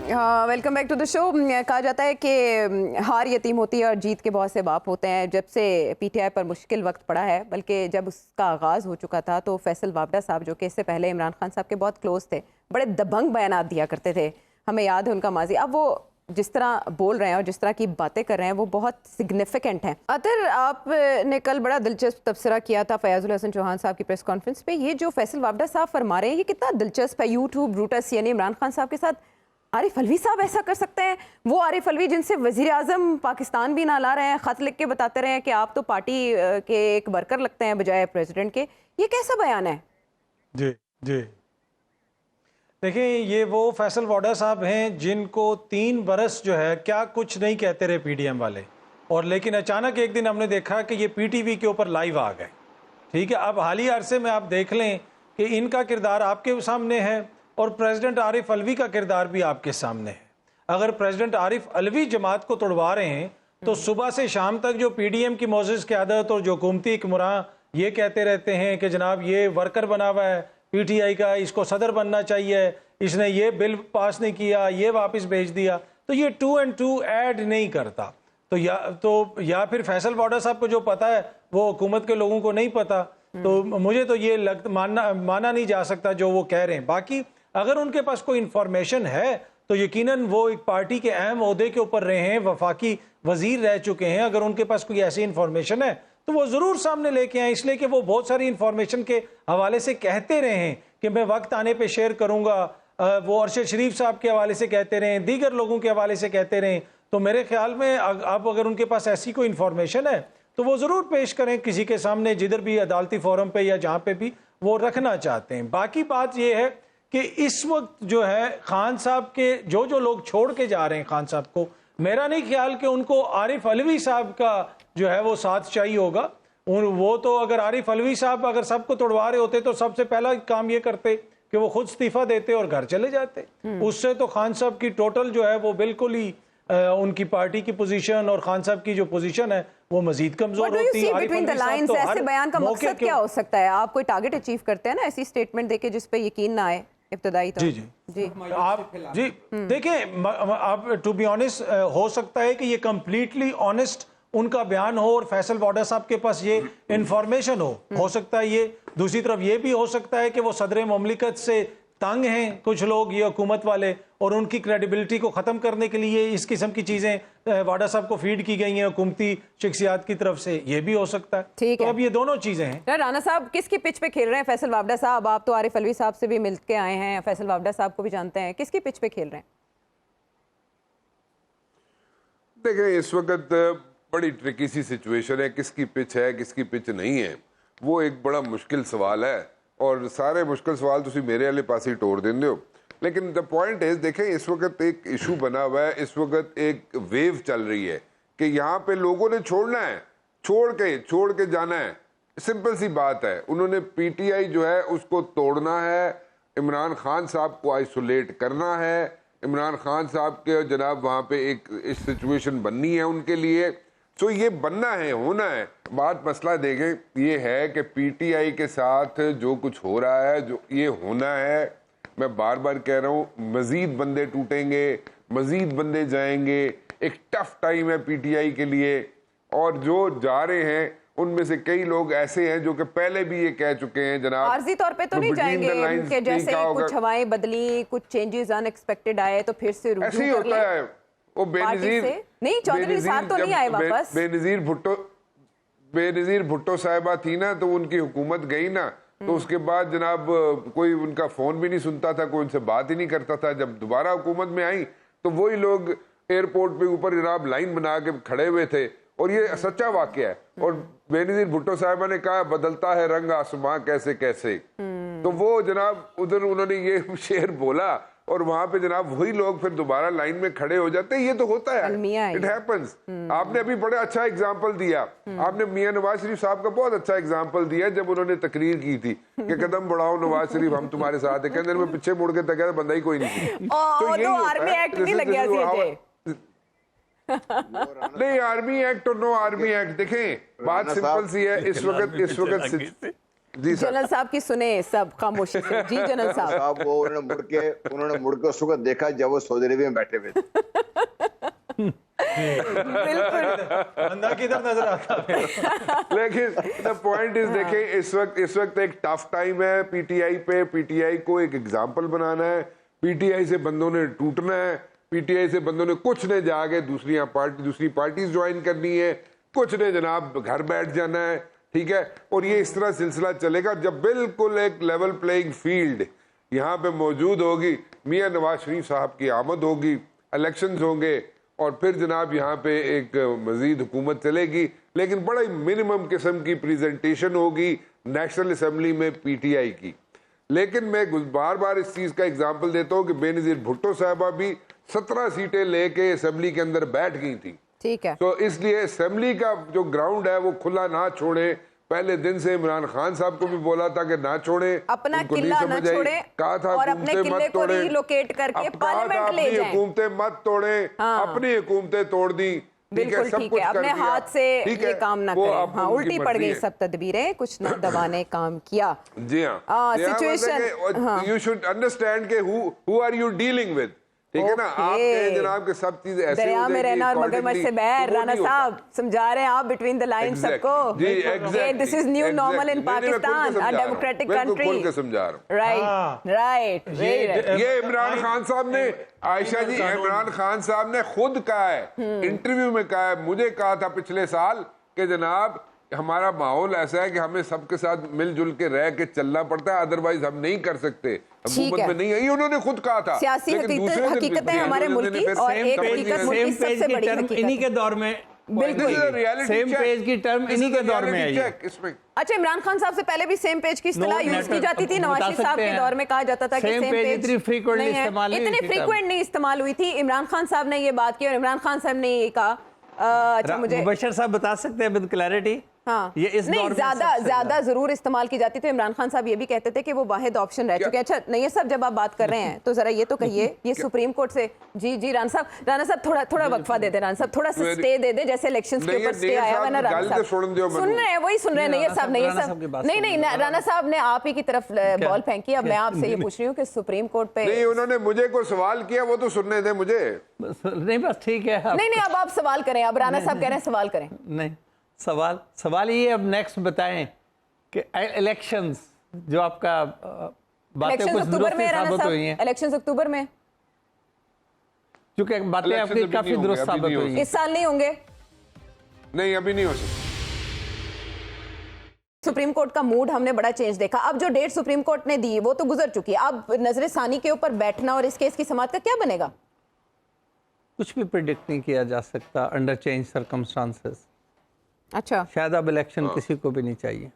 Welcome back to the show. कहा जाता है कि हार यतीम होती है और जीत के बहुत से बाप होते हैं। जब से PTI पर मुश्किल वक्त पड़ा है, बल्कि जब उसका आगाज़ हो चुका था, तो फैसल वावडा साहब, जो कि इससे पहले इमरान खान साहब के बहुत क्लोज थे, बड़े दबंग बयानात दिया करते थे। हमें याद है उनका माजी। अब वो जिस तरह बोल रहे हैं और जिस तरह की बातें कर रहे हैं वो बहुत सिग्निफिकेंट हैं। अतर, आपने कल बड़ा दिलचस्प तबसरा किया था फयाजुल हसन चौहान साहब की प्रेस कॉन्फ्रेंस पे। ये जो फैसल वावडा साहब फरमा रहे हैं ये कितना दिलचस्प है। यूट्यूब रूटस यानी इमरान खान साहब के साथ आरिफ अलवी साहब ऐसा कर सकते हैं? वो आरिफ अलवी जिनसे वजीर आजम पाकिस्तान भी ना ला रहे हैं, ख़त लिख के बताते रहे हैं कि आप तो पार्टी के एक वर्कर लगते हैं बजाय प्रेसिडेंट के, ये कैसा बयान है? जी जी, देखिए ये वो फैसल वाडा साहब हैं जिनको 3 बरस जो है क्या कुछ नहीं कहते रहे पीडीएम वाले, और लेकिन अचानक एक दिन हमने देखा कि ये पीटीवी के ऊपर लाइव आ गए। ठीक है, अब हालिया अरसे में आप देख लें कि इनका किरदार आपके सामने है और प्रेसिडेंट आरिफ अलवी का किरदार भी आपके सामने है। अगर प्रेसिडेंट आरिफ अलवी जमात को तोड़वा रहे हैं तो सुबह से शाम तक जो पीडीएम की मोअज़्ज़िज़ क़यादत और जो हुकूमती हुक्मरान ये कहते रहते हैं कि जनाब ये वर्कर बना हुआ है पीटीआई का, इसको सदर बनना चाहिए, इसने ये बिल पास नहीं किया, ये वापस भेज दिया, तो ये 2 and 2 ऐड नहीं करता। तो या फिर फैसल वाडा साहब को जो पता है वो हुकूमत के लोगों को नहीं पता। तो मुझे तो ये माना नहीं जा सकता जो वो कह रहे हैं। बाकी अगर उनके पास कोई इंफॉर्मेशन है तो यकीनन वो एक पार्टी के अहम ओहदे के ऊपर रहे हैं, वफाकी वजीर रह चुके हैं। अगर उनके पास कोई ऐसी इंफॉर्मेशन है तो वो ज़रूर सामने लेके आए, इसलिए कि वो बहुत सारी इंफॉर्मेशन के हवाले से कहते रहे हैं कि मैं वक्त आने पे शेयर करूंगा। वो अरशद शरीफ साहब के हवाले से कहते रहे, दीगर लोगों के हवाले से कहते रहे। तो मेरे ख्याल में अब अगर उनके पास ऐसी कोई इंफॉर्मेशन है तो वो ज़रूर पेश करें किसी के सामने, जिधर भी अदालती फोरम पे या जहाँ पे भी वो रखना चाहते हैं। बाकी बात ये है कि इस वक्त जो है खान साहब के जो लोग छोड़ के जा रहे हैं खान साहब को, मेरा नहीं ख्याल कि उनको आरिफ अलवी साहब का जो है वो साथ चाहिए होगा। वो तो अगर आरिफ अलवी साहब अगर सबको तोड़वा रहे होते तो सबसे पहला काम ये करते कि वो खुद इस्तीफा देते और घर चले जाते। उससे तो खान साहब की टोटल जो है वो बिल्कुल ही उनकी पार्टी की पोजीशन और खान साहब की जो पोजीशन है वो मजीद कमजोर होती है। ऐसे बयान का मकसद क्या हो सकता है? आप कोई टारगेट अचीव करते हैं ना ऐसी स्टेटमेंट देके जिस पे यकीन ना आए इब्तदाई तौर? जी आप जी देखिए, आप टू बी ऑनेस्ट हो सकता है कि ये कंप्लीटली ऑनेस्ट उनका बयान हो और फैसल वाडा साहब के पास ये इंफॉर्मेशन हो सकता है। ये दूसरी तरफ ये भी हो सकता है कि वो सदर मुमलिकत से तंग हैं कुछ लोग, ये हुकूमत वाले, और उनकी क्रेडिबिलिटी को ख़त्म करने के लिए इस किस्म की चीज़ें वाडा साहब को फीड की गई हैं हुकूमती शख्सियात की तरफ से, ये भी हो सकता है। ठीक तो है, अब ये दोनों चीज़ें हैं। राना साहब किसकी पिच पे खेल रहे हैं फैसल वावडा साहब? आप तो आरिफ अलवी साहब से भी मिल के आए हैं, फैसल वावडा साहब को भी जानते हैं, किसकी पिच पे खेल रहे हैं? देखें, इस वक्त बड़ी ट्रिकी सी सिचुएशन है, किसकी पिच है किसकी पिच नहीं है, वो एक बड़ा मुश्किल सवाल है, और सारे मुश्किल सवाल तुसी मेरे वाले पास ही टोड़ देंगे हो। लेकिन द पॉइंट इज, देखें इस वक्त एक इशू बना हुआ है, इस वक्त एक वेव चल रही है कि यहाँ पे लोगों ने छोड़ना है, छोड़ के जाना है। सिंपल सी बात है, उन्होंने पीटीआई जो है उसको तोड़ना है, इमरान खान साहब को आइसोलेट करना है, इमरान खान साहब के जनाब वहाँ पे एक सिचुएशन बननी है उनके लिए। तो ये बनना है, होना है। बात मसला देखें ये है कि पीटीआई के साथ जो कुछ हो रहा है, जो ये होना है, मैं बार बार कह रहा हूँ, मजीद बंदे टूटेंगे, मजीद बंदे जाएंगे। एक टफ टाइम है पीटीआई के लिए, और जो जा रहे हैं उनमें से कई लोग ऐसे हैं जो कि पहले भी ये कह चुके हैं जनाब, आर्जी तौर पे तो नहीं जाएंगे कि जैसे ही कुछ हवाएं बदली, कुछ चेंजेस अनएक्सपेक्टेड आए तो फिर से ऐसे ही होता है। वो बेनजीर नहीं, चौधरी निसार तो नहीं आए वापस। बेनजीर भुट्टो साहिबा थी ना, तो उनकी हुकूमत गई ना, तो उसके बाद जनाब कोई उनका फोन भी नहीं सुनता था, कोई उनसे बात ही नहीं करता था। जब दोबारा हुकूमत में आई तो वही लोग एयरपोर्ट पे ऊपर जनाब लाइन बना के खड़े हुए थे, और ये सच्चा वाकया है। और बेनजीर भुट्टो साहिबा ने कहा, बदलता है रंग आसमां कैसे कैसे, तो वो जनाब उधर उन्होंने ये शेर बोला, और वहां पे जनाब वही लोग फिर दोबारा लाइन में खड़े हो जाते हैं। ये तो होता है, इट हैपेंस। आपने अभी बड़ा अच्छा एग्जांपल दिया, आपने मियां नवाज शरीफ साहब का बहुत अच्छा एग्जांपल दिया जब उन्होंने तकरीर की थी कि कदम बढ़ाओ नवाज शरीफ, हम तुम्हारे साथ है। कहने में पीछे मुड़ के तक बंदा ही कोई नहीं। तो यही आर्मी एक्ट नहीं लग गया नहीं, आर्मी एक्ट और नो आर्मी एक्ट, देखें बात सिंपल सी है। इस वक्त जी जनरल साहब की सुने सब खामोशी से। जी जनरल साहब। वो उन्होंने मुड़ के उस वक्त देखा जब वो सऊदी अरब में बैठे हुए थे। बिल्कुल बंदा किधर नजर आता है। लेकिन द पॉइंट इज, देखें इस वक्त एक टफ टाइम है पीटीआई पे। पीटीआई को एक एग्जांपल बनाना है, पीटीआई से बंदों ने टूटना है, पीटीआई से बंदों ने कुछ ने जाके दूसरी पार्टी ज्वाइन करनी है, कुछ ने जनाब घर बैठ जाना है, ठीक है। और ये इस तरह सिलसिला चलेगा। जब बिल्कुल एक लेवल प्लेइंग फील्ड यहाँ पे मौजूद होगी, मियाँ नवाज शरीफ साहब की आमद होगी, इलेक्शंस होंगे और फिर जनाब यहाँ पे एक मजीद हुकूमत चलेगी, लेकिन बड़ा मिनिमम किस्म की प्रेजेंटेशन होगी नेशनल असेंबली में पीटीआई की। लेकिन मैं बार बार इस चीज़ का एग्जाम्पल देता हूँ कि बेनज़ीर भुट्टो साहबा भी 17 सीटें लेके असेंबली के अंदर बैठ गई थी। ठीक है, तो इसलिए असेंबली का जो ग्राउंड है वो खुला ना छोड़े। पहले दिन से इमरान खान साहब को भी बोला था कि ना छोड़े, अपना उनको किला नहीं ना समझ आई। छोड़े कहा था और अपने हुकूमतें किले मत को तोड़े। रीलोकेट करके अब कहा था पार्लियामेंट ले अपनी जाएं। हुकूमतें मत तोड़े, अपनी हुकूमतें तोड़ दी। बिल्कुल सब ठीक कुछ है, कर अपने दिया। हाथ से ठीक ये है, काम ना वो करें। अब हाँ, उनकी उल्टी पड़ मर्जी गई है। सब तदबीरें, कुछ ना दबाने काम किया। जी हाँ, सिचुएशन यू शुड अंडरस्टैंड के who are you dealing with, ठीक है ना। आप कहें जनाब के सब चीजें ऐसे दरिया हो में जाएगी रहना और मगरमच्छ से बैर। तो वो राना नहीं होता। साहब समझा रहे हैं आप बिटवीन द लाइन सबको। जी, exactly, this is new normal in exactly। नहीं, मैं खुल के पाकिस्तान, समझा अ रहा हूँ। डेमोक्रेटिक बिल्कुल कंट्री। खुल के समझा रहा हूँ। राइट राइट ये इमरान खान साहब ने, आयशा जी, इमरान खान साहब ने खुद कहा है, इंटरव्यू में कहा है, मुझे कहा था पिछले साल कि जनाब हमारा माहौल ऐसा है कि हमें सबके साथ मिलजुल के रह के चलना पड़ता है, अदरवाइज हम नहीं कर सकते, हुकूमत में नहीं है। ये उन्होंने खुद कहा था। सियासी लेकिन दूसरे दिन हकीकतें हैं भी हमारे मुल्क की, और एक हकीकत मुल्क की सबसे बड़ी टर्म हकीकत इन्हीं है। के दौर में बिल्कुल। सेम पेज की टर्म इन्हीं के दौर में आई है। इसमें अच्छा, इमरान खान साहब से पहले भी सेम पेज की इस्तेलाह यूज की जाती थी। नवाज शरीफ साहब के दौर में कहा जाता था कि सेम पेज इतनी फ्रीक्वेंटली इस्तेमाल नहीं इतनी हुई थी फ्रीक्वेंट नहीं इस्तेमाल हुई थी। इमरान खान साहब ने ये बात की और इमरान खान साहब ने ये कहा। अच्छा, मुझे मुबशर साहब बता सकते हैं विद क्लैरिटी। हाँ, ये इस नहीं, दौर में ज्यादा जरूर इस्तेमाल की जाती थी। इमरान खान साहब ये भी कहते थे कि वो वाहिद ऑप्शन रह चुके हैं। अच्छा नहीं, सब जब आप बात कर रहे हैं तो जरा ये तो कहिए, ये सुप्रीम कोर्ट से जी राना साहब थोड़ा वक्फा दे दे। राना साहब थोड़ा सा स्टे दे दे, जैसे इलेक्शंस के ऊपर स्टे आया है ना। राना साहब सुन रहे हैं, वही सुन रहे हैं। नहीं साहब, नहीं, राना साहब ने आप ही की तरफ बॉल फेंकी। अब मैं आपसे ये पूछ रही हूँ कि सुप्रीम कोर्ट पे नहीं, उन्होंने मुझे कोई सवाल किया, वो तो सुनने दे मुझे। नहीं बस ठीक है। नहीं, अब आप सवाल करें। अब राना साहब कह रहे हैं सवाल करें। नहीं, सवाल ये अब नेक्स्ट बताएं कि इलेक्शंस जो आपका बातें कुछ अक्टूबर में, राना साबित हुई हैं, साहब इलेक्शंस अक्टूबर में, क्योंकि बातें Elections आपकी अभी काफी नहीं दुरुस्त होंगे, अभी साबित नहीं हुई हैं। इस साल नहीं होंगे। नहीं, अभी नहीं हो सकता। सुप्रीम कोर्ट का मूड हमने बड़ा चेंज देखा। अब जो डेट सुप्रीम कोर्ट ने दी वो तो गुजर चुकी है। अब नजर सानी के ऊपर बैठना और इस केस की समाअत का क्या बनेगा? कुछ भी प्रिडिक्ट नहीं किया जा सकता अंडर चेंज सर्कमस्टांसेस। अच्छा, शायद अब इलेक्शन किसी को भी नहीं चाहिए।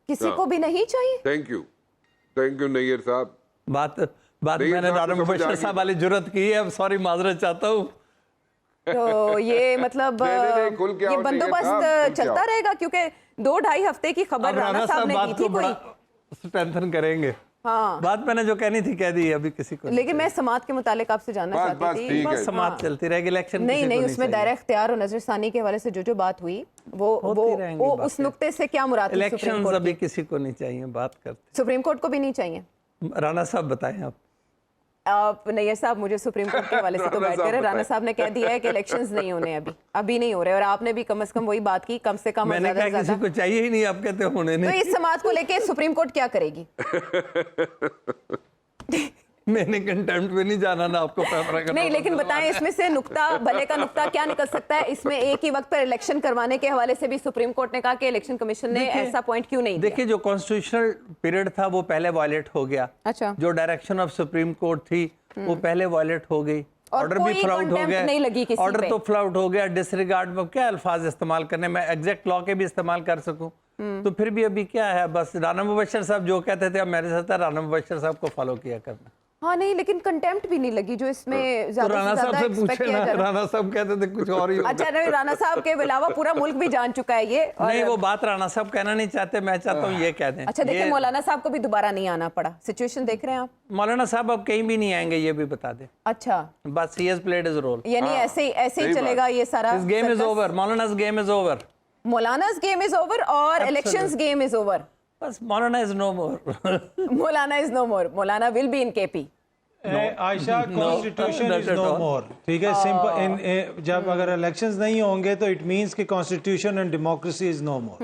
किसी को भी नहीं चाहिए। थैंक यू नैयर साहब। बात नहीं, मैंने साहब राना को समझ मुबशर आ गई। साहब वाली जुर्रत की है। अब सॉरी, माजरत चाहता हूँ। तो ये मतलब नहीं, खुल के ये आओ, नहीं, बंदोबस्त साहब, खुल के चलता आओ। रहेगा, क्योंकि 2-2.5 हफ्ते की खबर अब राना साहब ने दी बात थी को कोई। बड़ा स्ट्रेंथन करेंगे। हाँ, बात मैंने जो कहनी थी कह दी, अभी किसी को लेकिन मैं समाअत के मुतालिक आपसे जानना बस, चाहती थी। ठीक है। बस समाप्त चलती रहेगी। इलेक्शन नहीं, उसमें दायरा इख्तियार और नजरसानी के हवाले से जो बात हुई वो उस नुक्ते से क्या मुराद थी? सुप्रीम इलेक्शन कोर्ट अभी की? किसी को नहीं चाहिए। बात करते सुप्रीम कोर्ट को भी नहीं चाहिए। राना साहब बताएं आप नैयर साहब, मुझे सुप्रीम कोर्ट के हवाले से तो बैठ कर राना साहब ने कह दिया है कि इलेक्शंस नहीं होने, अभी नहीं हो रहे। और आपने भी कम से कम वही बात की, कम से कम मैंने कहा किसी को चाहिए ही नहीं, आप कहते होने तो नहीं। इस समाअत को लेके सुप्रीम कोर्ट क्या करेगी? मैंने कंटेम्प्ट में नहीं जाना ना आपको फैसला करना। नहीं, लेकिन बताएं इसमें से नुक्ता, भले का नुक्ता क्या निकल सकता है? इसमें एक ही वक्त पर इलेक्शन करवाने के हवाले से भी सुप्रीम कोर्ट ने कहा कि इलेक्शन कमीशन ने ऐसा पॉइंट क्यों नहीं दिया? देखिए, जो कॉन्स्टिट्यूशनल पीरियड था वो पहले वायलेट हो गया। अच्छा, जो डायरेक्शन ऑफ सुप्रीम कोर्ट थी वो पहले वायलेट हो गई। और ऑर्डर भी कोई फ्लाउट हो contempt नहीं लगी गया। किसी ऑर्डर पे। तो फ्लाउट हो गया। डिसरिगार्ड में क्या अल्फाज इस्तेमाल करने, मैं एग्जैक्ट लॉ के भी इस्तेमाल कर सकूं, तो फिर भी अभी क्या है? बस राना मुबशर साहब जो कहते थे अब मेरे साथ है, राना मुबशर साहब को फॉलो किया करना। हाँ, नहीं, लेकिन कंटेम्प्ट भी नहीं लगी जो इसमें तो ज्यादा राना से साहब ज्यादा से एक्सपेक्ट पूछे किया ना, जा रहा है। राना साहब कहते थे कुछ और ही होगा। अच्छा, नहीं, राना साहब के अलावा पूरा मुल्क भी जान चुका है ये। और नहीं, वो बात राना साहब कहना नहीं चाहते, मैं चाहता हूँ ये कह दें। अच्छा, देखिए, ये- मौलाना साहब को भी दोबारा नहीं आना पड़ा। सिचुएशन देख रहे हैं आप? मौलाना साहब अब कहीं भी नहीं आएंगे, ये भी बता दें। अच्छा, बस he has played his role. यानी ऐसे ही सही चलेगा ये सारा His game is circus? over. Maulana's game is over. Maulana's game is over और इलेक्शंस गेम इज ओवर। बस Maulana is no more. Maulana is no more. Maulana will be in KP. Ayesha, constitution not is at no all. More. ठीक है, simple. जब अगर इलेक्शंस नहीं होंगे तो इट मींस कि constitution and democracy is no more.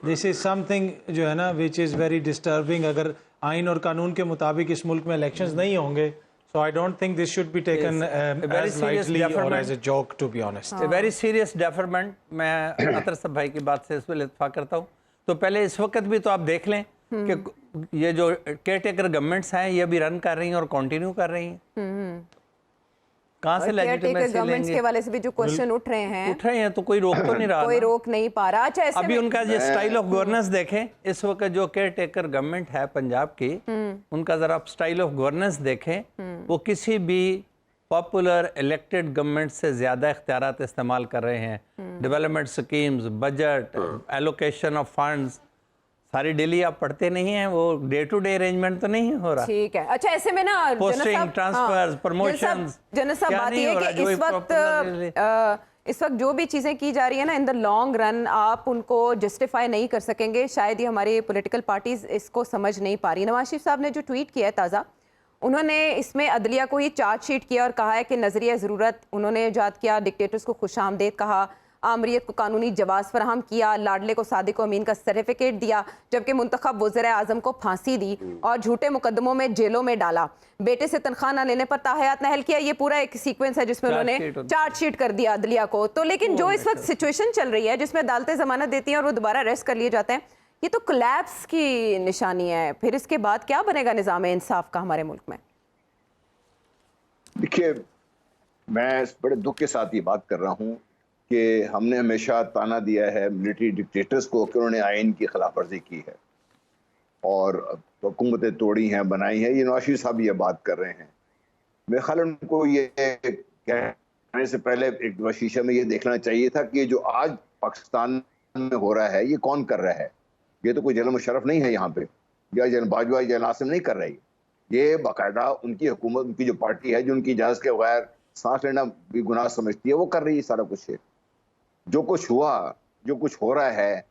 This is something जो है ना विच इज वेरी डिस्टर्बिंग। अगर आइन और कानून के मुताबिक इस मुल्क में इलेक्शंस नहीं होंगे. So I don't think this should be taken very as serious lightly or deferment. as a joke, to be honest. A very serious deferment. मैं अतर सब भाई की बात से इस पर इत्तेफाक करता हूँ. तो पहले इस वक्त भी तो आप देख लें कि ये जो केयर टेकर गवर्नमेंट्स हैं ये भी रन कर रही हैं और कंटिन्यू कर रही हैं. कहाँ से लेजिटिमेसी गवर्नमेंट्स लेंगे? के वाले से भी जो क्वेश्चन उठ रहे हैं, उठ रहे हैं तो कोई रोक तो नहीं रहा कोई ना. रोक नहीं पा रहा. अच्छा, ऐसे अभी में उनका जो स्टाइल ऑफ गवर्नेंस देखें, इस वक्त जो केयर टेकर गवर्नमेंट है पंजाब की, उनका जरा आप स्टाइल ऑफ गवर्नेंस देखें, वो किसी भी पॉपुलर इलेक्टेड गवर्नमेंट से ज्यादा इख्तियारात इस्तेमाल कर रहे हैं. Development schemes, budget, allocation of funds, सारी डेली आप पढ़ते नहीं हैं, वो डे टू डे अरेंजमेंट तो नहीं हो रहा. ठीक है. अच्छा, ऐसे में ना पोस्टिंग, ट्रांसफर्स, प्रमोशंस, जनरल साहब, बात ये है कि इस वक्त जो भी चीज़ें की जा रही है ना, इन द लॉन्ग रन आप उनको जस्टिफाई नहीं कर सकेंगे. शायद ये हमारी पॉलिटिकल पार्टीज इसको समझ नहीं पा रही. नवाज शरीफ साहब ने जो ट्वीट किया है ताज़ा, उन्होंने इसमें अदलिया को ही चार्जशीट किया और कहा है कि नजरिया ज़रूरत उन्होंने ईजाद किया, डिक्टेटर्स को खुशामदेद कहा, आमरीत को कानूनी जवाज़ फराहम किया, लाडले को सादिक अमीन का सर्टिफिकेट दिया, जबकि मुंतखब वज़ीर आज़म को फांसी दी और झूठे मुकदमों में जेलों में डाला, बेटे से तनख्वाह न लेने पर ताहयात नहल किया. ये पूरा एक सीक्वेंस है जिसमें उन्होंने चार्जशीट कर दिया अदलिया को. तो लेकिन जो इस वक्त सिचुएशन चल रही है जिसमें अदालतें जमानत देती हैं और वो दोबारा अरेस्ट कर लिए जाते हैं, ये तो कोलैप्स की निशानी है. फिर इसके बाद क्या बनेगा निज़ाम इंसाफ का हमारे मुल्क में? देखिए, मैं बड़े दुख के साथ ये बात कर रहा हूँ कि हमने हमेशा ताना दिया है मिलिट्री डिक्टेटर्स को कि उन्होंने आइन की खिलाफ वर्जी की है और हुकूमतें तोड़ी हैं, बनाई हैं. ये नवाज शरीफ साहब ये बात कर रहे हैं. मेरे ख्याल उनको ये कहने से पहले एक शीशे में ये देखना चाहिए था कि ये जो आज पाकिस्तान में हो रहा है ये कौन कर रहा है. ये तो कोई जनरल मुशर्रफ नहीं है यहाँ पे, या जनरल बाजवा या जनरल आसिम नहीं कर रही. ये बाकायदा उनकी हुकूमत, उनकी जो पार्टी है जो उनकी इजाज़त के बगैर सांस लेना भी गुनाह समझती है, वो कर रही है सारा कुछ. है जो कुछ हुआ, जो कुछ हो रहा है,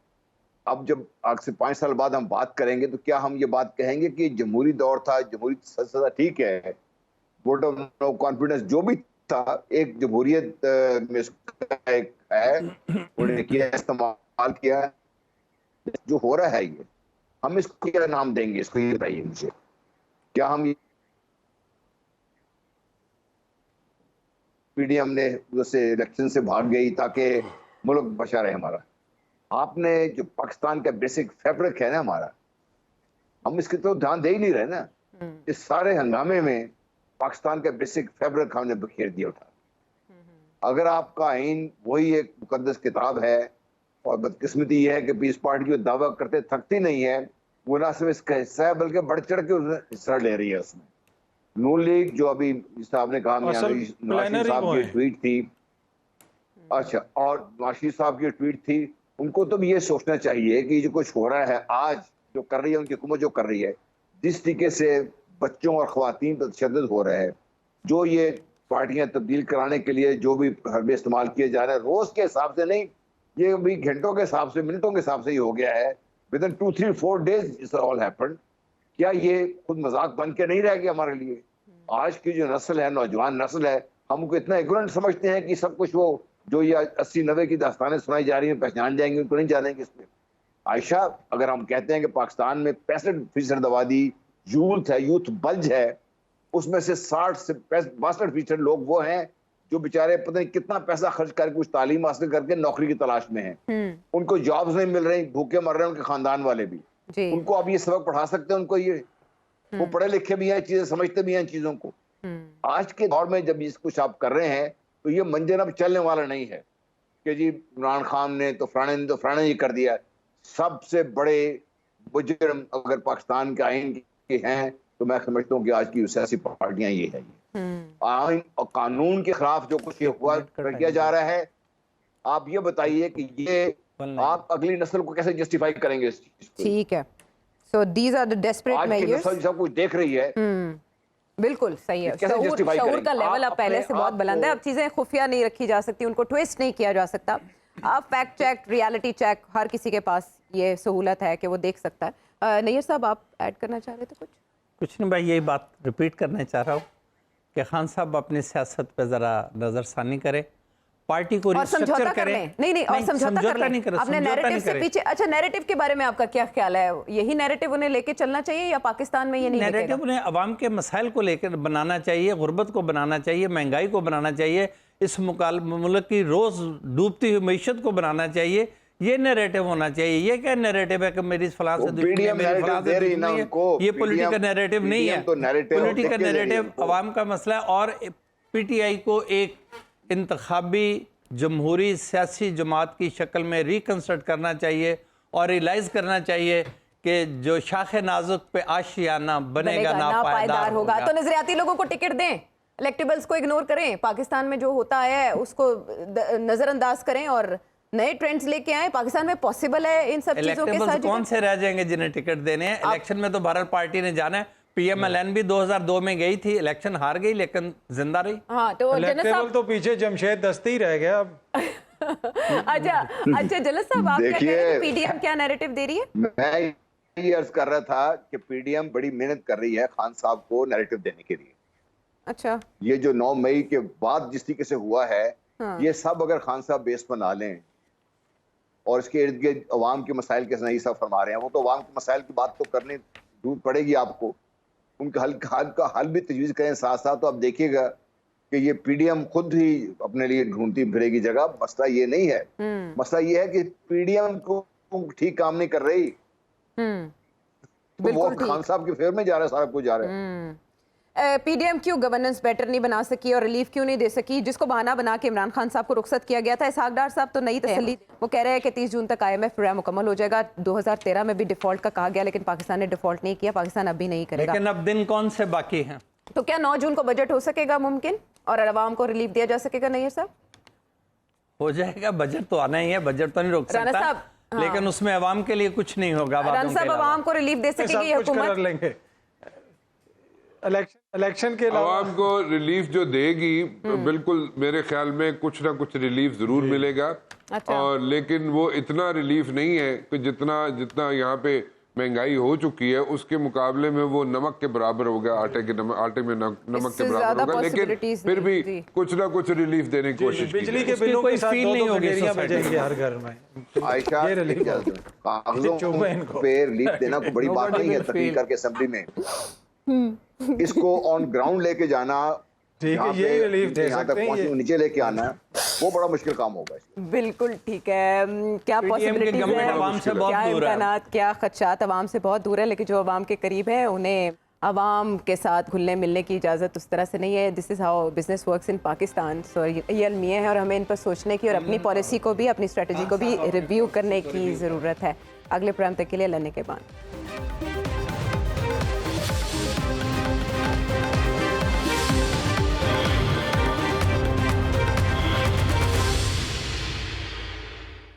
अब जब आज से 5 साल बाद हम बात करेंगे तो क्या हम ये बात कहेंगे कि जमहूरी दौर था, जमहूरी सदा ठीक है, वोट ऑफ नो कॉन्फिडेंस जो भी था, एक जमहूरियत में एक है, उन्होंने किया, इस्तेमाल किया. जो हो रहा है ये हम इसको क्या नाम देंगे, इसको ये बताइए मुझे. क्या हम पीडीएम ने जैसे इलेक्शन से भाग गई ताकि मुल्क बचा रहे हमारा? आपने जो पाकिस्तान का बेसिक फैब्रिक है ना हमारा, हम इसकी तो ध्यान दे ही नहीं रहे ना. इस सारे हंगामे में पाकिस्तान का बेसिक फैब्रिक हमने बखेर दिया उठा. अगर आपका आइन वही एक मुकद्दस किताब है और बदकिस्मती ये है कि पीस पार्टी जो दावा करते थकती नहीं है, वो ना सिर्फ इसका हिस्सा है बल्कि बढ़ चढ़ के हिस्सा ले रही है उसमें. नून लीग जो अभी साहब ने कहा, नवाज शरीफ साहब की ट्वीट थी, अच्छा, और नवाज शरीफ साहब की ट्वीट थी, उनको तो भी ये सोचना चाहिए कि जो कुछ हो रहा है आज, जो कर रही है उनकी हुकूमत, जो कर रही है, जिस तरीके से बच्चों और ख्वातीन पर तशद्दुद हो रहा है, जो ये पार्टियां तब्दील कराने के लिए जो भी हरबे इस्तेमाल किए जा रहे हैं, रोज के हिसाब से नहीं, ये भी घंटों के हिसाब से, मिनटों के हिसाब से ही हो गया है. With in 2-3-4 days it's all happened. क्या ये खुद मजाक बन के नहीं रह गया हमारे लिए? आज की जो नस्ल है, नौजवान नस्ल है, हम उनको इतना इग्नोरेंट समझते हैं कि सब कुछ वो जो ये 80-90 की दास्तानें सुनाई जा रही हैं पहचान जाएंगे, उनको नहीं जानेंगे इसमें. आयशा, अगर हम कहते हैं कि पाकिस्तान में 65% आबादी यूथ है, यूथ बल्ज है, उसमें से 60 से 62% लोग वो हैं जो बेचारे पता नहीं कितना पैसा खर्च करके कुछ तालीम हासिल करके नौकरी की तलाश में हैं. उनको जॉब्स नहीं मिल रही, भूखे मर रहे हैं उनके खानदान वाले भी. उनको अब ये सबक पढ़ा सकते हैं उनको? ये वो पढ़े लिखे भी हैं, चीजें समझते भी हैं चीजों को. आज के दौर में जब इस कुछ आप कर रहे हैं तो ये मंजर अब चलने वाला नहीं है कि जी इमरान खान ने तो फलाने ये कर दिया. सबसे बड़े मुजरिम अगर पाकिस्तान के आइन के हैं तो मैं समझता हूँ कि आज की सियासी पार्टियां ये है. आइन और कानून के खिलाफ जो कुछ ये हुआ किया जा रहा है, आप ये बताइए कि ये आप अगली नस्ल को कैसे जस्टिफाई करेंगे इस चीज को? ठीक है. So these are the desperate measures. आज की नस्ल सब कुछ देख रही है. बिल्कुल सही है. शऊर का लेवल अब पहले से बहुत बुलंद है. अब चीजें खुफिया नहीं रखी जा सकती, उनको ट्विस्ट नहीं किया जा सकता. आप फैक्ट चेक, रियलिटी चेक, हर किसी के पास ये सहूलत है कि वो देख सकता है. नैयर साहब, आप ऐड करना चाह रहे थे कुछ नहीं भाई, यही बात रिपीट करना चाह रहा हूँ कि खान साहब अपनी सियासत पे ज़रा नज़रसानी करें. पार्टी को और समझौता रिस्ट्रक्चर कर करें। लें। नहीं और समझौता कर लें। नहीं करें, अपने समझौता नैरेटिव नहीं से करें। पीछे, अच्छा नैरेटिव के बारे में आपका क्या ख्याल है? यही नैरेटिव उन्हें लेके चलना चाहिए या पाकिस्तान में ये नहीं नैरेटिव लिखेगा? उन्हें अवाम के मसाइल को लेकर बनाना चाहिए, गुर्बत को बनाना चाहिए, महंगाई को बनाना चाहिए, इस मुल्क की रोज डूबती हुई मीशत को बनाना चाहिए। ये नैरेटिव होना चाहिए। ये क्या नैरेटिव है कि मेरी फलां से दुश्मनी है, मेरी फलां से दुश्मनी है? ये पॉलिटिकल नैरेटिव नहीं है। पॉलिटिकल नैरेटिव अवाम का मसला है और पीटीआई को एक इंतखाबी जमहूरी सियासी जमात की शक्ल में रिकन्स्ट्रक्ट करना चाहिए और रियलाइज़ करना चाहिए कि जो शाख नाजुक पे आशियाना बनेगा ना पायदार होगा। तो नजरियाती लोगों को टिकट दें, इलेक्टेबल्स को इग्नोर करें, पाकिस्तान में जो होता है उसको नजरअंदाज करें और नए ट्रेंड्स लेके आए। पाकिस्तान में पॉसिबल है इन सब चीजों के साथ? कौन से रह जाएंगे जिन्हें टिकट देने हैं? इलेक्शन में तो भारत पार्टी ने जाना है। PMLN भी 2002 में गई थी, इलेक्शन हार गई लेकिन जिंदा रही। हाँ तो जनरल इलेक्टेबल साहब, तो पीछे जमशेद दस्ती ही रह गया अब। अच्छा जनरल साहब, आप क्या कह रहे हैं? पीडीएम क्या नैरेटिव दे रही है? मैं ये अर्ज कर रहा था कि पीडीएम बड़ी मेहनत कर रही है खान साहब को नैरेटिव देने के लिए। अच्छा, ये जो 9 मई के बाद जिस तरीके से हुआ है, ये सब अगर खान साहब बेस बना लें और इसके इर्द गिर्द अवाम के मसाइल के नहीं सब फरमा रहे हैं, वो तो अवाम के मसाइल की बात तो करनी दूर पड़ेगी आपको, उनके हल का हल भी तजवीज़ करें साथ साथ। तो आप देखिएगा कि ये पीडीएम खुद ही अपने लिए ढूंढती फिरेगी जगह। मसला ये नहीं है, मसला ये है कि पीडीएम को ठीक काम नहीं कर रही, तो वो खान साहब के फेवर में जा रहा है, सारा कुछ जा रहा है। पीडीएम क्यों गवर्नेंस बेटर नहीं बना सकी और रिलीफ क्यों नहीं दे सकी, जिसको बहाना बना के इमरान खान साहब को रुखसत किया गया था? इसहाक डार साहब तो नई तसल्ली, वो कह रहे हैं कि 30 जून तक IMF प्रोग्राम मुकम्मल हो जाएगा। 2013 में भी डिफॉल्ट का कहा गया लेकिन पाकिस्तान ने डिफॉल्ट नहीं किया, पाकिस्तान अब भी नहीं करेगा। लेकिन अब दिन कौन से बाकी हैं? तो क्या 9 जून को बजट हो सकेगा मुमकिन और अवाम को रिलीफ दिया जा सकेगा? नैयर साहब, हो जाएगा, बजट तो आना ही है, बजट तो नहीं रोक राना सकता, साहब, हाँ। लेकिन उसमें अवाम के लिए कुछ नहीं होगा। राना साहब, अवाम को रिलीफ दे सकेगी ये सब कुछ कर हुकूमत? लेंगे। इलेक्शन के अलावा आवाम को रिलीफ जो देगी, बिल्कुल मेरे ख्याल में कुछ ना कुछ रिलीफ जरूर मिलेगा। अच्छा। और लेकिन वो इतना रिलीफ नहीं है कि जितना यहाँ पे महंगाई हो चुकी है उसके मुकाबले में वो नमक के बराबर होगा, आटे में नमक के बराबर होगा, लेकिन फिर भी कुछ ना कुछ रिलीफ देने की कोशिश की बिजली के उसकी बिलों कोई के साथ फील दो नहीं होगी गडेरियां सोसाइटी बजेंगे हर घर में। आयशा, ये रिलीफ कागजों चुप है इनको। पे रिलीफ देना कोई बड़ी बात Nobody नहीं है will तकरीर feel. करके असेंबली में। इसको ऑन ग्राउंड लेके जाना, ठीक है, यहाँ ये पे रिलीफ दे यहाँ तक सकते हैं पहुंचने ये। नीचे लेके आना, वो बड़ा मुश्किल काम होगा। बिल्कुल ठीक है। क्या PDM की पॉसिबिलिटीज गवर्नमेंट है, अवाम से बहुत क्या दूर है। इम्कानात, क्या खदशात अवाम से बहुत दूर है, लेकिन जो अवाम के करीब है उन्हें अवाम के साथ घुलने मिलने की इजाज़त उस तरह से नहीं है। This is how business works in Pakistan. So ये अलमिया है और हमें इन पर सोचने की और अपनी पॉलिसी को भी, अपनी स्ट्रेटजी को भी रिव्यू करने की ज़रूरत है। अगले प्रोग्राम तक के लिए अल्लाह ने के बाद।